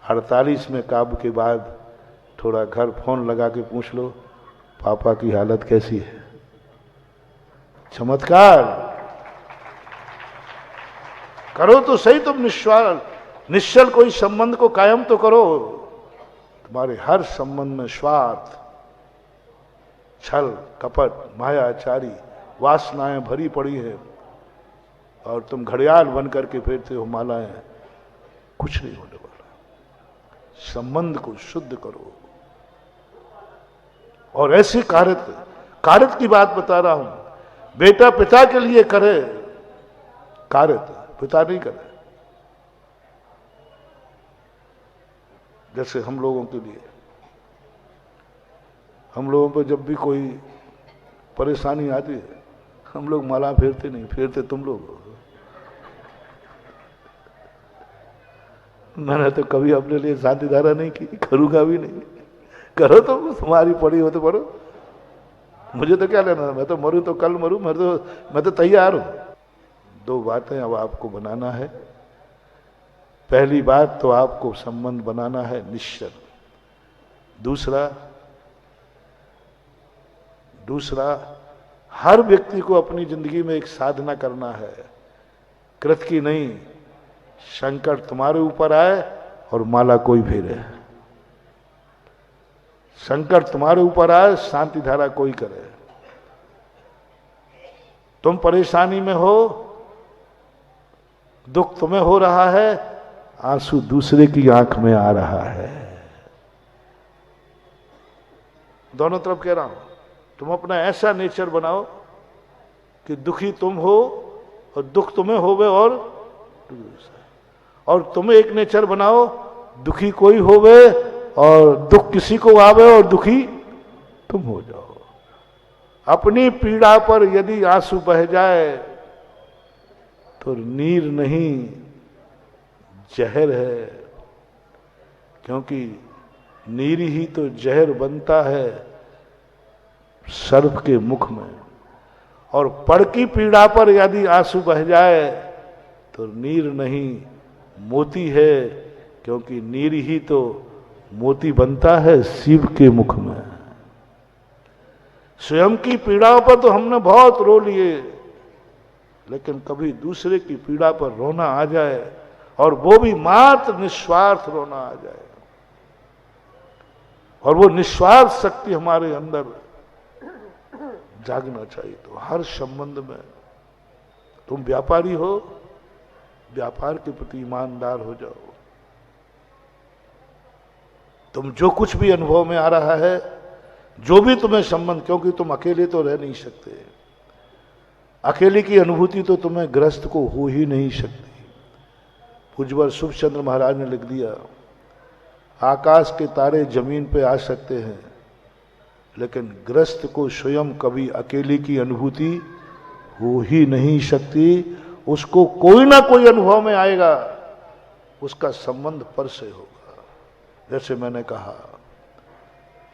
48वें काव्य के बाद थोड़ा घर फोन लगा के पूछ लो पापा की हालत कैसी है। चमत्कार करो तो सही, तुम निश्चल कोई संबंध को कायम तो करो। तुम्हारे हर संबंध में स्वार्थ, छल कपट, मायाचारी, वासनाएं भरी पड़ी है और तुम घड़ियाल बन करके फिरते हो मालाएं, कुछ नहीं होने वाला। संबंध को शुद्ध करो। और ऐसी कार्यत की बात बता रहा हूं। बेटा पिता के लिए करे कार्यत, पिता नहीं करे। जैसे हम लोगों के लिए, हम लोगों पर जब भी कोई परेशानी आती है, हम लोग माला फेरते नहीं, फेरते तुम लोग हो। मैंने तो कभी अपने लिए शांति धारा नहीं की, करूंगा भी नहीं। करो तो तुम्हारी पड़ी हो तो पढ़ो, मुझे तो क्या लेना, मैं तो मरूं तो कल मरूं, मैं तो तैयार हूं। 2 बातें अब आपको बनाना है। पहली बात तो आपको संबंध बनाना है निश्चल। दूसरा हर व्यक्ति को अपनी जिंदगी में एक साधना करना है, कृत की नहीं। संकट तुम्हारे ऊपर आए और माला कोई फेरे, संकट तुम्हारे ऊपर आए, शांति धारा कोई करे। तुम परेशानी में हो, दुख तुम्हें हो रहा है, आंसू दूसरे की आंख में आ रहा है। दोनों तरफ कह रहा हूं, तुम अपना ऐसा नेचर बनाओ कि दुखी तुम हो और दुख तुम्हें होवे, और तुम एक नेचर बनाओ, दुखी कोई होवे और दुख किसी को आवे और दुखी तुम हो जाओ। अपनी पीड़ा पर यदि आंसू बह जाए तो नीर नहीं जहर है, क्योंकि नीर ही तो जहर बनता है सर्प के मुख में। और पड़ की पीड़ा पर यदि आंसू बह जाए तो नीर नहीं मोती है, क्योंकि नीर ही तो मोती बनता है शिव के मुख में। स्वयं की पीड़ाओं पर तो हमने बहुत रो लिए, लेकिन कभी दूसरे की पीड़ा पर रोना आ जाए, और वो भी मात्र निस्वार्थ रोना आ जाए, और वो निस्वार्थ शक्ति हमारे अंदर जागना चाहिए। तो हर संबंध में तुम व्यापारी हो, व्यापार के प्रति ईमानदार हो जाओ। तुम जो कुछ भी अनुभव में आ रहा है, जो भी तुम्हें संबंध, क्योंकि तुम अकेले तो रह नहीं सकते, अकेले की अनुभूति तो तुम्हें ग्रस्त को हो ही नहीं सकती। पूज्यवर सुखचंद्र महाराज ने लिख दिया, आकाश के तारे जमीन पे आ सकते हैं, लेकिन ग्रस्त को स्वयं कभी अकेले की अनुभूति हो ही नहीं सकती। उसको कोई ना कोई अनुभव में आएगा, उसका संबंध पर से होगा। जैसे मैंने कहा,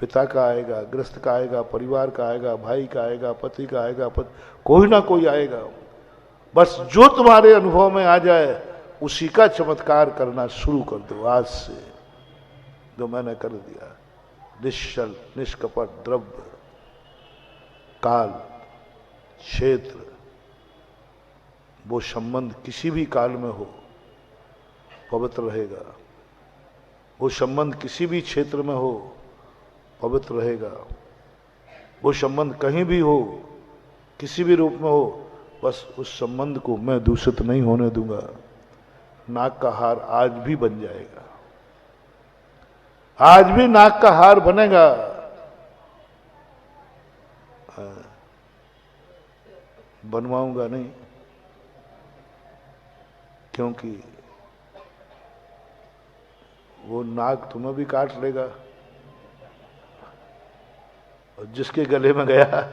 पिता का आएगा, ग्रस्त का आएगा, परिवार का आएगा, भाई का आएगा, पति का आएगा, कोई ना कोई आएगा। बस जो तुम्हारे अनुभव में आ जाए उसी का चमत्कार करना शुरू कर दो आज से, जो मैंने कर दिया। निश्चल निष्कपट द्रव्य, काल, क्षेत्र, वो संबंध किसी भी काल में हो पवित्र रहेगा। वो संबंध किसी भी क्षेत्र में हो पवित्र रहेगा। वो संबंध कहीं भी हो, किसी भी रूप में हो, बस उस संबंध को मैं दूषित नहीं होने दूंगा। नाक का हार आज भी बन जाएगा, आज भी नाक का हार बनेगा। बनवाऊंगा नहीं, क्योंकि वो नाक तुम्हें भी काट लेगा और जिसके गले में गया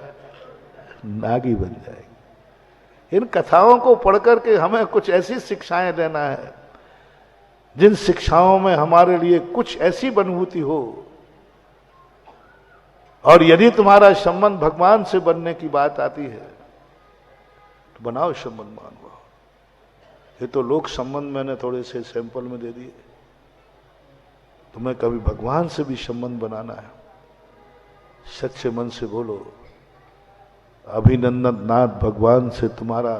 नाग ही बन जाएगी। इन कथाओं को पढ़कर के हमें कुछ ऐसी शिक्षाएं लेना है जिन शिक्षाओं में हमारे लिए कुछ ऐसी अनुभूति हो। और यदि तुम्हारा संबंध भगवान से बनने की बात आती है तो बनाओ संबंध मानव। ये तो लोक संबंध मैंने थोड़े से सैंपल में दे दिए, तुम्हें कभी भगवान से भी संबंध बनाना है, सच्चे मन से बोलो अभिनंदन नाथ, भगवान से तुम्हारा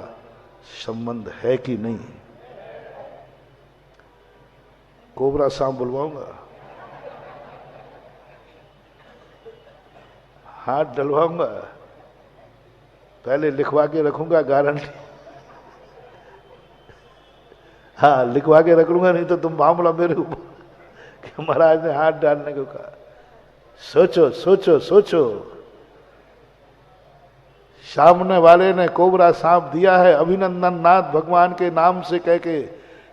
संबंध है कि नहीं। कोबरा सांप बुलवाऊंगा, हाथ डलवाऊंगा, पहले लिखवा के रखूंगा गारंटी। हाँ लिखवा के रख लूंगा, नहीं तो तुम मामला मेरे ऊपर कि महाराज ने हाथ डालने को कहा। सोचो सोचो सोचो, सामने वाले ने कोबरा सांप दिया है अभिनंदन नाथ भगवान के नाम से कह के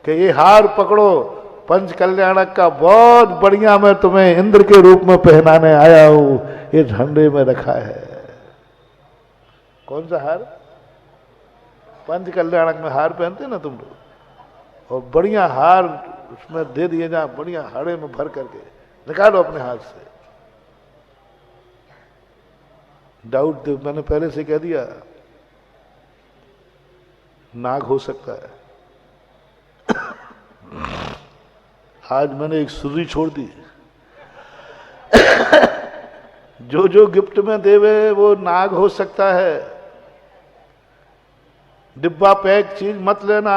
कि ये हार पकड़ो पंच कल्याणक का, बहुत बढ़िया, मैं तुम्हें इंद्र के रूप में पहनाने आया हूं, ये झंडे में रखा है। कौन सा हार? पंच कल्याणक में हार पहनते ना तुम लोग, और बढ़िया हार उसमें दे दिए जा, बढ़िया हाड़े में भर करके निकालो अपने हाथ से। डाउट मैंने पहले से कह दिया, नाग हो सकता है। आज मैंने एक सुर्री छोड़ दी। जो जो गिफ्ट में देवे वो नाग हो सकता है। डिब्बा पैक चीज मत लेना।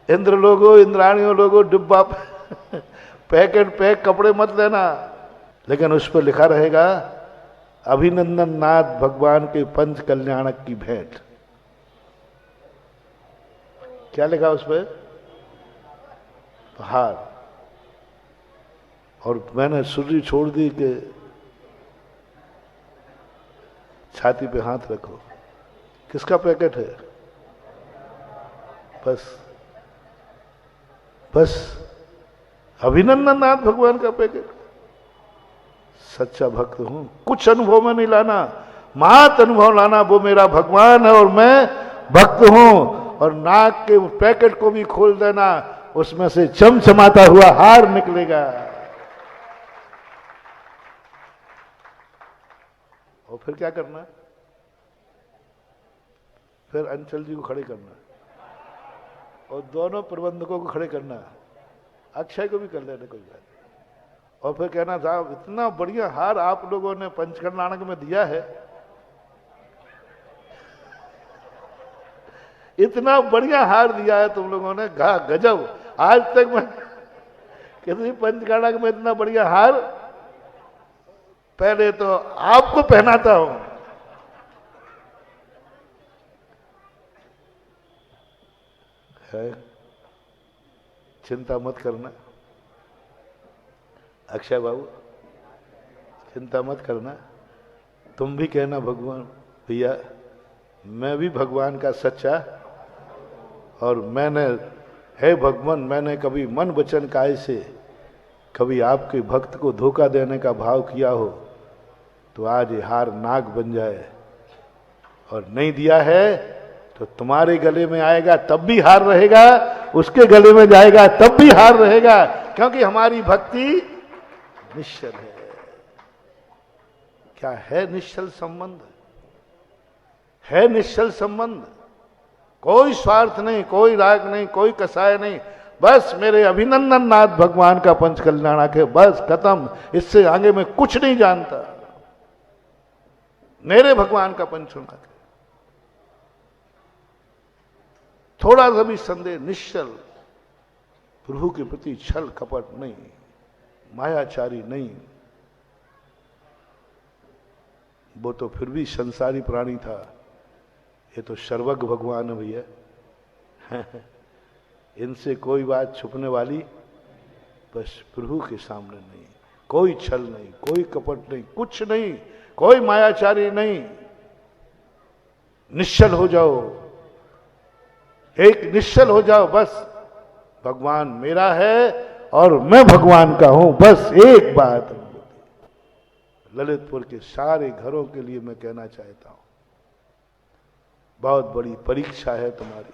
इंद्र लोगो इंद्राणियों लोगो डिब्बा पैकेट पैक कपड़े मत लेना, लेकिन उस पर लिखा रहेगा अभिनंदन नाथ भगवान के पंच कल्याणक की भेंट। क्या लिखा उस पर? हार। और मैंने सुर्री छोड़ दी कि छाती पे हाथ रखो। किसका पैकेट है? बस बस अभिनंदन नाथ भगवान का पैकेट। सच्चा भक्त हूं, कुछ अनुभव में नहीं लाना, मात अनुभव लाना, वो मेरा भगवान है और मैं भक्त हूं। और नाक के पैकेट को भी खोल देना, उसमें से चमचमाता हुआ हार निकलेगा। और फिर क्या करना? फिर अंचल जी को खड़े करना और दोनों प्रबंधकों को खड़े करना, अक्षय को भी कर लेना, कोई बात। और फिर कहना साहब इतना बढ़िया हार आप लोगों ने पंचकल्याणक में दिया है, इतना बढ़िया हार दिया है तुम लोगों ने, गजब। आज तक मैं किसी पंचकल्याणक में इतना बढ़िया हार पहले तो आपको पहनाता हूं। है चिंता मत करना अक्षय बाबू, चिंता मत करना। तुम भी कहना भगवान भैया मैं भी भगवान का सच्चा, और मैंने है भगवान, मैंने कभी मन वचन काय से कभी आपके भक्त को धोखा देने का भाव किया हो तो आज ये हार नाग बन जाए। और नहीं दिया है तो तुम्हारे गले में आएगा तब भी हार रहेगा, उसके गले में जाएगा तब भी हार रहेगा, क्योंकि हमारी भक्ति निश्चल है। क्या है निश्चल संबंध? है निश्चल संबंध, कोई स्वार्थ नहीं, कोई राग नहीं, कोई कसाय नहीं, बस मेरे अभिनंदन नाथ भगवान का पंच कल्याणक है, बस खत्म। इससे आगे मैं कुछ नहीं जानता, मेरे भगवान का पंचकल्याणक है। थोड़ा सा भी संदेह, निश्चल, प्रभु के प्रति छल कपट नहीं, मायाचारी नहीं, वो तो फिर भी संसारी प्राणी था, ये तो सर्वज्ञ भगवान है भैया। इनसे कोई बात छुपने वाली बस प्रभु के सामने नहीं, कोई छल नहीं, कोई कपट नहीं, कुछ नहीं, कोई मायाचारी नहीं। निश्चल हो जाओ, एक निश्चल हो जाओ, बस भगवान मेरा है और मैं भगवान का हूं, बस एक बात। ललितपुर के सारे घरों के लिए मैं कहना चाहता हूं, बहुत बड़ी परीक्षा है तुम्हारी,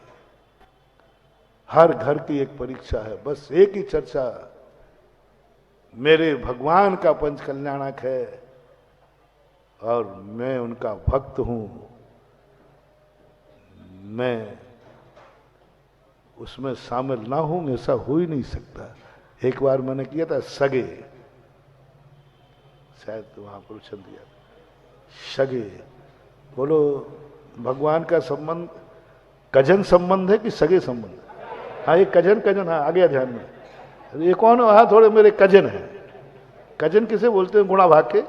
हर घर की एक परीक्षा है, बस एक ही चर्चा, मेरे भगवान का पंच कल्याणक है और मैं उनका भक्त हूं, मैं उसमें शामिल ना हूं, ऐसा हो ही नहीं सकता। एक बार मैंने किया था सगे, शायद तो वहां प्रवचन दिया, सगे बोलो भगवान का संबंध कजन संबंध है कि सगे संबंध? हाँ ये कजन, हाँ आ गया ध्यान में। ये कौन है? हाँ थोड़े मेरे कजन है। कजन किसे बोलते हैं? गुणा भाग के।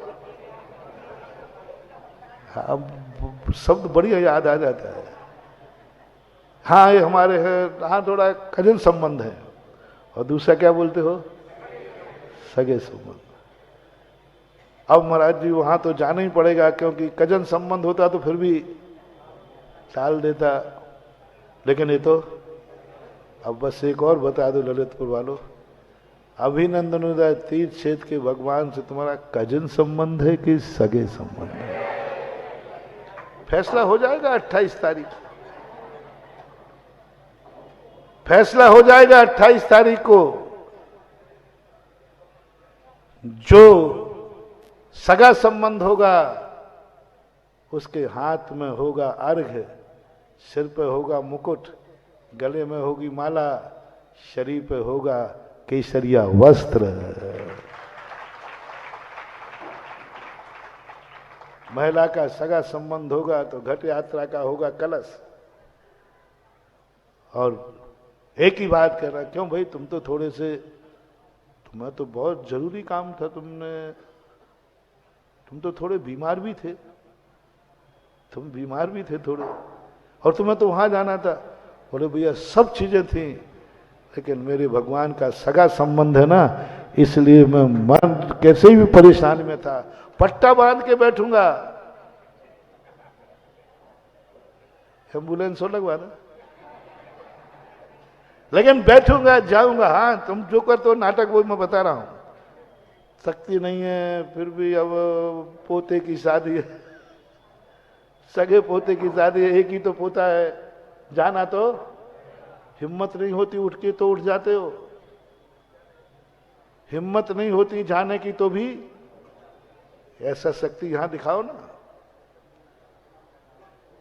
हाँ शब्द बढ़िया याद आ जाता है। हाँ ये हमारे है, हाँ थोड़ा कजन संबंध है। और दूसरा क्या बोलते हो? सगे संबंध। अब महाराज जी वहां तो जाना ही पड़ेगा, क्योंकि कजन संबंध होता तो फिर भी टाल देता, लेकिन ये तो अब बस एक और बता दो ललितपुर वालों, अभिनंदन उदय तीर्थ क्षेत्र के भगवान से तुम्हारा कजन संबंध है कि सगे संबंध है? फैसला हो जाएगा 28 तारीख, फैसला हो जाएगा 28 तारीख को। जो सगा संबंध होगा उसके हाथ में होगा अर्घ्य, सिर पे होगा मुकुट, गले में होगी माला, शरीर पे होगा केसरिया वस्त्र। महिला का सगा संबंध होगा तो घट यात्रा का होगा कलश। और एक ही बात कह रहा, क्यों भाई तुम तो थोड़े से, तुम्हें तो बहुत जरूरी काम था, तुम तो थोड़े बीमार भी थे, तुम बीमार भी थे थोड़े, और तुम्हें तो वहां जाना था। बोले भैया सब चीजें थी, लेकिन मेरे भगवान का सगा संबंध है ना, इसलिए मैं मन कैसे भी परेशानी में था, पट्टा बांध के बैठूंगा। एम्बुलेंस हो लगवा ना, लेकिन बैठूंगा, जाऊंगा। हाँ तुम जो करते हो नाटक, वो मैं बता रहा हूं, शक्ति नहीं है, फिर भी अब पोते की शादी है, सगे पोते की शादी है, एक ही तो पोता है, जाना तो हिम्मत नहीं होती, उठ के तो उठ जाते हो, हिम्मत नहीं होती जाने की तो भी ऐसा शक्ति यहां दिखाओ ना।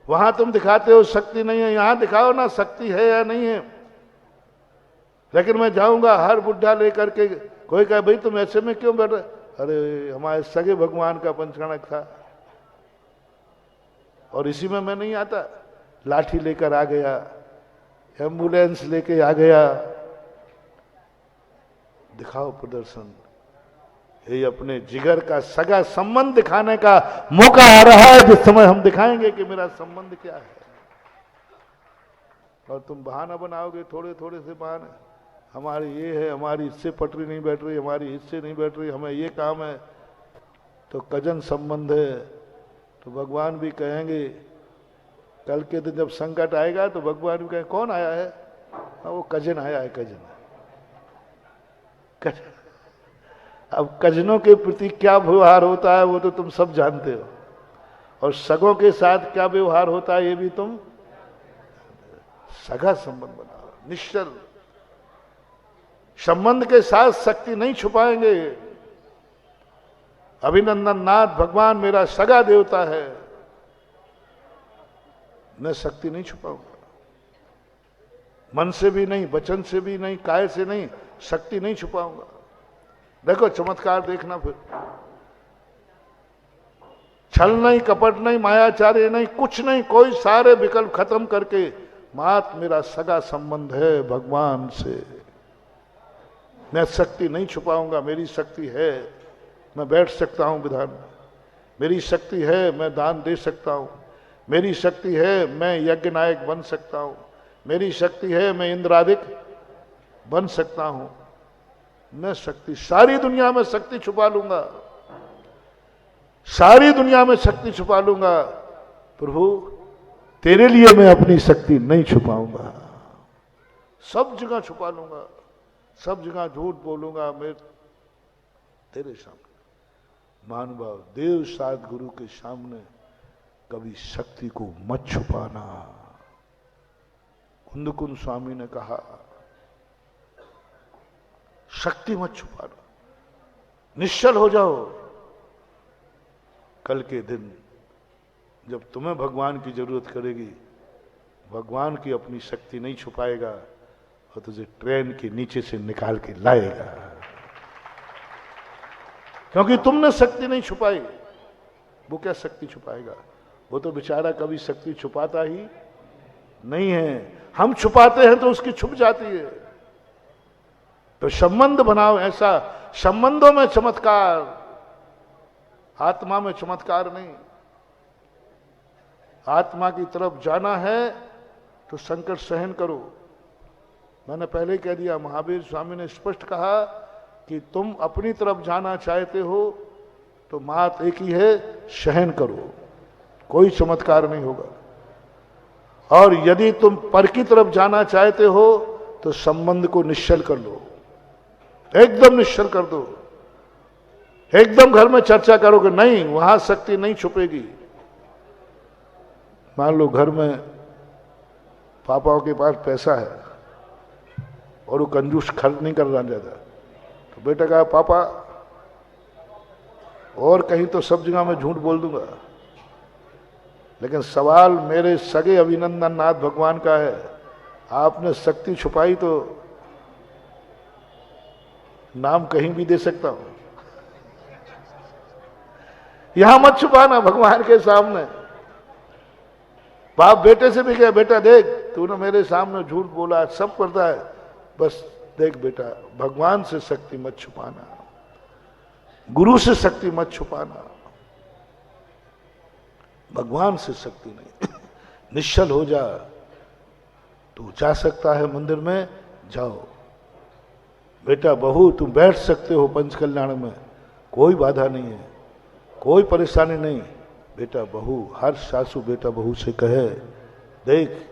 वहां तुम दिखाते हो शक्ति नहीं है, यहां दिखाओ ना शक्ति है या नहीं है। लेकिन मैं जाऊंगा हर बुढ़ा लेकर के, कोई कहे भाई तुम ऐसे में क्यों बैठे? अरे हमारे सगे भगवान का पंचकणक था और इसी में मैं नहीं आता, लाठी लेकर आ गया, एम्बुलेंस लेके आ गया। दिखाओ प्रदर्शन, ये अपने जिगर का सगा संबंध दिखाने का मौका आ रहा है, जिस समय हम दिखाएंगे कि मेरा संबंध क्या है। और तुम बहाना बनाओगे, थोड़े थोड़े से बहाने, हमारी ये है, हमारी इससे पटरी नहीं बैठ रही, हमारी इससे नहीं बैठ रही, हमें ये काम है, तो कजन संबंध है। तो भगवान भी कहेंगे, कल के दिन जब संकट आएगा तो भगवान भी कहेंगे कौन आया है? वो कजन आया है, कजन। अब कजनों के प्रति क्या व्यवहार होता है वो तो तुम सब जानते हो, और सगों के साथ क्या व्यवहार होता है ये भी तुम। सगा संबंध बनाओ, निश्चल संबंध के साथ शक्ति नहीं छुपाएंगे। अभिनंदन नाथ भगवान मेरा सगा देवता है, मैं शक्ति नहीं छुपाऊंगा, मन से भी नहीं, वचन से भी नहीं, काय से नहीं, शक्ति नहीं छुपाऊंगा। देखो चमत्कार देखना, फिर छल नहीं, कपट नहीं, मायाचार्य नहीं, कुछ नहीं, कोई सारे विकल्प खत्म करके मात मेरा सगा संबंध है भगवान से, मैं शक्ति नहीं छुपाऊंगा, मेरी शक्ति है, मैं बैठ सकता हूं विधान में, मेरी शक्ति है मैं दान दे सकता हूं, मेरी शक्ति है मैं यज्ञ नायक बन सकता हूं, मेरी शक्ति है मैं इंद्रादिक बन सकता हूं। मैं शक्ति, सारी दुनिया में शक्ति छुपा लूंगा, सारी दुनिया में शक्ति छुपा लूंगा, प्रभु तेरे लिए मैं अपनी शक्ति नहीं छुपाऊंगा, सब जगह छुपा लूंगा, सब जगह झूठ बोलूंगा मैं तेरे सामने। महानुभाव, देव साध गुरु के सामने कभी शक्ति को मत छुपाना। कुंदकुंद स्वामी ने कहा शक्ति मत छुपाना, निश्चल हो जाओ। कल के दिन जब तुम्हें भगवान की जरूरत करेगी, भगवान की अपनी शक्ति नहीं छुपाएगा और तुझे ट्रेन के नीचे से निकाल के लाएगा, क्योंकि तुमने शक्ति नहीं छुपाई। वो क्या शक्ति छुपाएगा? वो तो बेचारा कभी शक्ति छुपाता ही नहीं है, हम छुपाते हैं तो उसकी छुप जाती है। तो संबंध बनाओ ऐसा, संबंधों में चमत्कार, आत्मा में चमत्कार नहीं। आत्मा की तरफ जाना है तो संकट सहन करो। मैंने पहले कह दिया, महावीर स्वामी ने स्पष्ट कहा कि तुम अपनी तरफ जाना चाहते हो तो बात एक ही है, सहन करो, कोई चमत्कार नहीं होगा। और यदि तुम पर की तरफ जाना चाहते हो तो संबंध को निश्चल कर लो, एकदम निश्चल कर दो। एकदम घर में चर्चा करोगे नहीं, वहां शक्ति नहीं छुपेगी। मान लो घर में पापाओं के पास पैसा है और वो कंजूस खर्च नहीं करना चाहता, तो बेटा कहा पापा, और कहीं तो सब जगह मैं झूठ बोल दूंगा, लेकिन सवाल मेरे सगे अभिनंदन नाथ भगवान का है, आपने शक्ति छुपाई तो नाम कहीं भी दे सकता हूं, यहां मत छुपाना भगवान के सामने। बाप बेटे से भी कहे, बेटा देख तूने मेरे सामने झूठ बोला, सब करता है, बस देख बेटा, भगवान से शक्ति मत छुपाना, गुरु से शक्ति मत छुपाना, भगवान से शक्ति नहीं। निश्चल हो जा, तू जा सकता है मंदिर में, जाओ बेटा। बहू तुम बैठ सकते हो पंच कल्याण में, कोई बाधा नहीं है, कोई परेशानी नहीं। बेटा बहू, हर सासू बेटा बहू से कहे, देख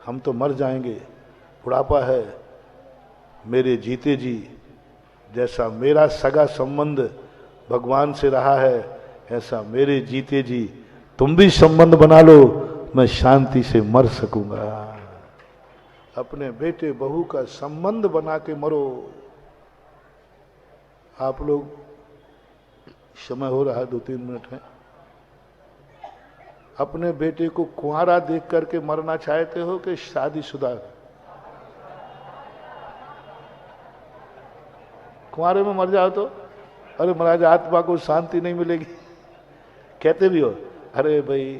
हम तो मर जाएंगे, बुढ़ापा है, मेरे जीते जी जैसा मेरा सगा संबंध भगवान से रहा है, ऐसा मेरे जीते जी तुम भी संबंध बना लो, मैं शांति से मर सकूंगा। अपने बेटे बहू का संबंध बना के मरो। आप लोग, समय हो रहा है, 2-3 मिनट है, अपने बेटे को कुंवारा देख करके मरना चाहते हो कि शादीशुदा? कुंवारे में मर जाओ तो अरे महाराज आत्मा को शांति नहीं मिलेगी, कहते भी हो। अरे भाई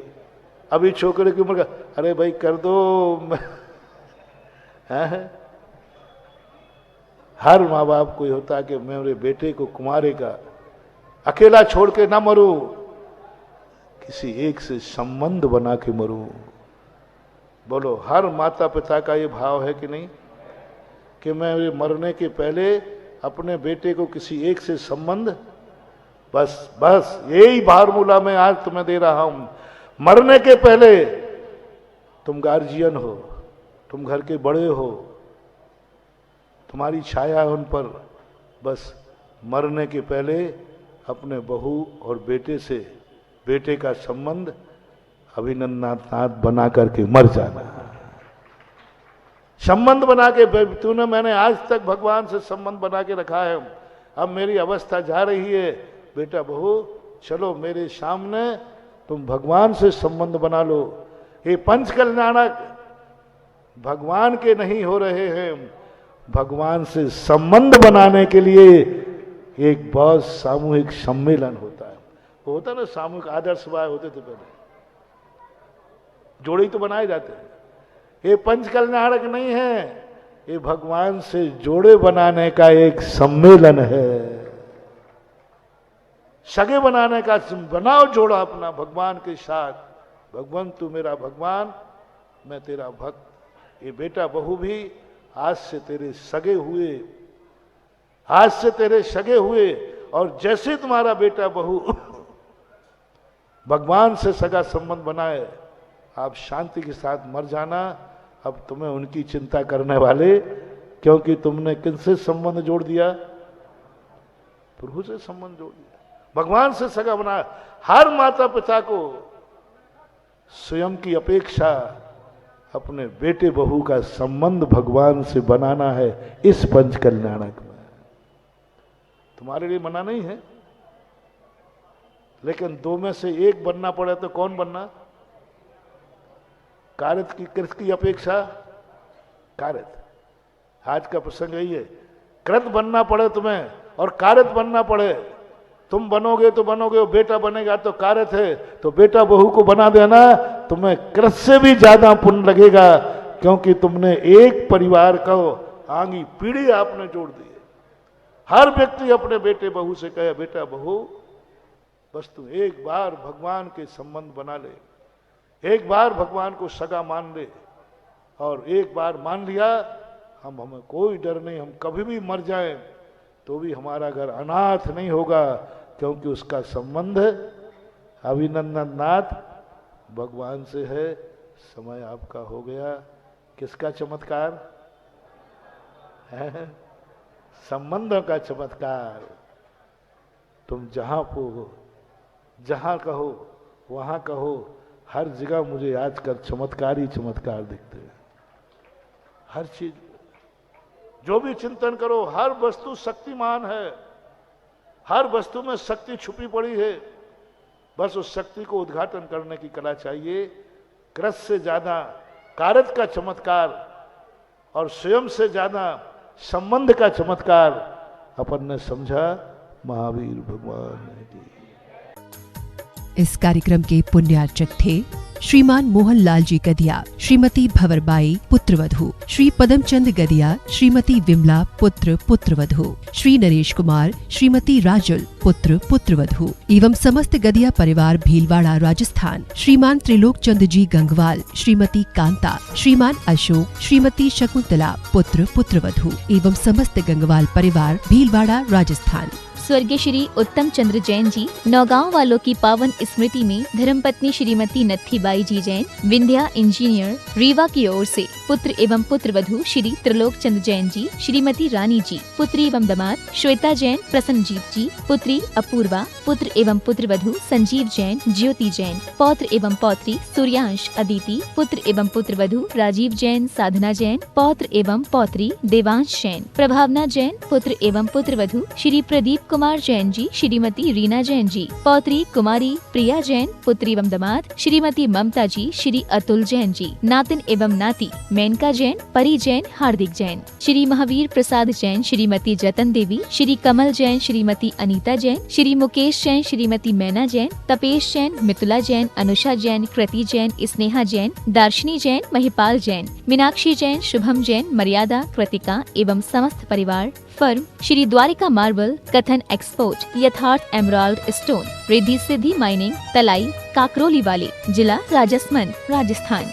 अभी छोकरे की उम्र का, अरे भाई कर दो। हर माँ बाप को होता है कि मैं मेरे बेटे को कुंवारे का अकेला छोड़ के ना मरूं, किसी एक से संबंध बना के मरूं। बोलो, हर माता पिता का ये भाव है कि नहीं, कि मैं मरने के पहले अपने बेटे को किसी एक से संबंध, बस यही फार्मूला मैं आज तुम्हें दे रहा हूं। मरने के पहले तुम गार्जियन हो, तुम घर के बड़े हो, तुम्हारी छाया है उन पर, बस मरने के पहले अपने बहू और बेटे से, बेटे का संबंध अभिनंदनाथ बना करके मर जाना। संबंध बना के, तूने, मैंने आज तक भगवान से संबंध बना के रखा है, अब मेरी अवस्था जा रही है, बेटा बहू चलो मेरे सामने, तुम भगवान से संबंध बना लो। ये पंच कल्याणक भगवान के नहीं हो रहे हैं, भगवान से संबंध बनाने के लिए एक बहुत सामूहिक सम्मेलन होता है। वो होता ना सामूहिक आदर्श सभा होते थे पहले, जोड़े तो बनाए जाते हैं। ये पंच कल्याणक नहीं है, ये भगवान से जोड़े बनाने का एक सम्मेलन है। सगे बनाने का बनाओ जोड़ा अपना भगवान के साथ। भगवान तू मेरा भगवान, मैं तेरा भक्त। ये बेटा बहू भी आज से तेरे सगे हुए, आज से तेरे सगे हुए। और जैसे तुम्हारा बेटा बहू भगवान से सगा संबंध बनाए, आप शांति के साथ मर जाना। अब तुम्हें उनकी चिंता करने वाले, क्योंकि तुमने किनसे संबंध जोड़ दिया? प्रभु से संबंध जोड़ दिया, भगवान से सगा बनाया। हर माता पिता को स्वयं की अपेक्षा अपने बेटे बहू का संबंध भगवान से बनाना है इस पंच कल्याणक में। तुम्हारे लिए मना नहीं है, लेकिन दो में से एक बनना पड़े तो कौन बनना? कारत की कृत की अपेक्षा कारत। आज का प्रसंग यही है, कृत बनना पड़े तुम्हें और कारत बनना पड़े। तुम बनोगे तो बनोगे, बेटा बनेगा तो कारत है, तो बेटा बहू को बना देना, तुम्हें कृत से भी ज्यादा पुण्य लगेगा, क्योंकि तुमने एक परिवार को आगे पीढ़ी आपने जोड़ दी है। हर व्यक्ति अपने बेटे बहू से कहे, बेटा बहू बस तू एक बार भगवान के संबंध बना ले, एक बार भगवान को सगा मान ले, और एक बार मान लिया, हमें कोई डर नहीं, हम कभी भी मर जाएं तो भी हमारा घर अनाथ नहीं होगा, क्योंकि उसका संबंध अभिनंदन नाथ भगवान से है। समय आपका हो गया। किसका चमत्कार है? संबंधों का चमत्कार। तुम जहां हो, जहां कहो वहां कहो, हर जगह मुझे आजकल चमत्कार ही चमत्कार दिखते हैं। हर चीज, जो भी चिंतन करो, हर वस्तु शक्तिमान है, हर वस्तु में शक्ति छुपी पड़ी है। बस उस शक्ति को उद्घाटन करने की कला चाहिए। कृत से ज्यादा कारत का चमत्कार और स्वयं से ज्यादा संबंध का चमत्कार अपन ने समझा। महावीर भगवान की। इस कार्यक्रम के पुण्यार्चक थे श्रीमान मोहनलाल जी गदिया, श्रीमती भंवरबाई पुत्रवधू, श्री पदमचंद गदिया, श्रीमती विमला पुत्र पुत्रवधू, श्री नरेश कुमार, श्रीमती राजुल पुत्र पुत्रवधू एवं समस्त गदिया परिवार भीलवाड़ा राजस्थान, श्रीमान त्रिलोक चंद जी गंगवाल, श्रीमती कांता, श्रीमान अशोक, श्रीमती शकुंतला पुत्र पुत्रवधू एवं समस्त गंगवाल परिवार भीलवाड़ा राजस्थान। स्वर्गीय श्री उत्तम चंद्र जैन जी नौगांव वालों की पावन स्मृति में धर्मपत्नी श्रीमती नत्थीबाई जी जैन, विंध्या इंजीनियर, रीवा की ओर से पुत्र एवं पुत्रवधू श्री त्रिलोक चंद जैन जी, श्रीमती रानी जी, पुत्री एवं दामाद श्वेता जैन, प्रसन्नजीत जी, पुत्री अपूर्वा, पुत्र एवं पुत्रवधू संजीव जैन, ज्योति जैन, पौत्र एवं पौत्री सूर्यांश अदिति, पुत्र एवं पुत्रवधू राजीव जैन, साधना जैन, पौत्र एवं पौत्री देवांश जैन, प्रभावना जैन, पुत्र एवं पुत्रवधू श्री प्रदीप कुमार जैन जी, श्रीमती रीना जैन जी, पौत्री कुमारी प्रिया जैन, पुत्री एवं दामाद श्रीमती ममता जी, श्री अतुल जैन जी, नातिन एवं नाती मेनका जैन, परी जैन, हार्दिक जैन, श्री महावीर प्रसाद जैन, श्रीमती जतन देवी, श्री कमल जैन, श्रीमती अनीता जैन, श्री मुकेश जैन, श्रीमती मैना जैन, तपेश जैन, मितुला जैन, अनुषा जैन, कृति जैन, स्नेहा जैन, दार्शनी जैन, महिपाल जैन, मीनाक्षी जैन, शुभम जैन, मर्यादा, कृतिका एवं समस्त परिवार। फर्म श्री द्वारिका मार्बल, कथन एक्सपोर्ट, यथार्थ emerald stone, Riddhi Siddhi mining, तलाई, काकरोली वाली, जिला राजसमंद, राजस्थान।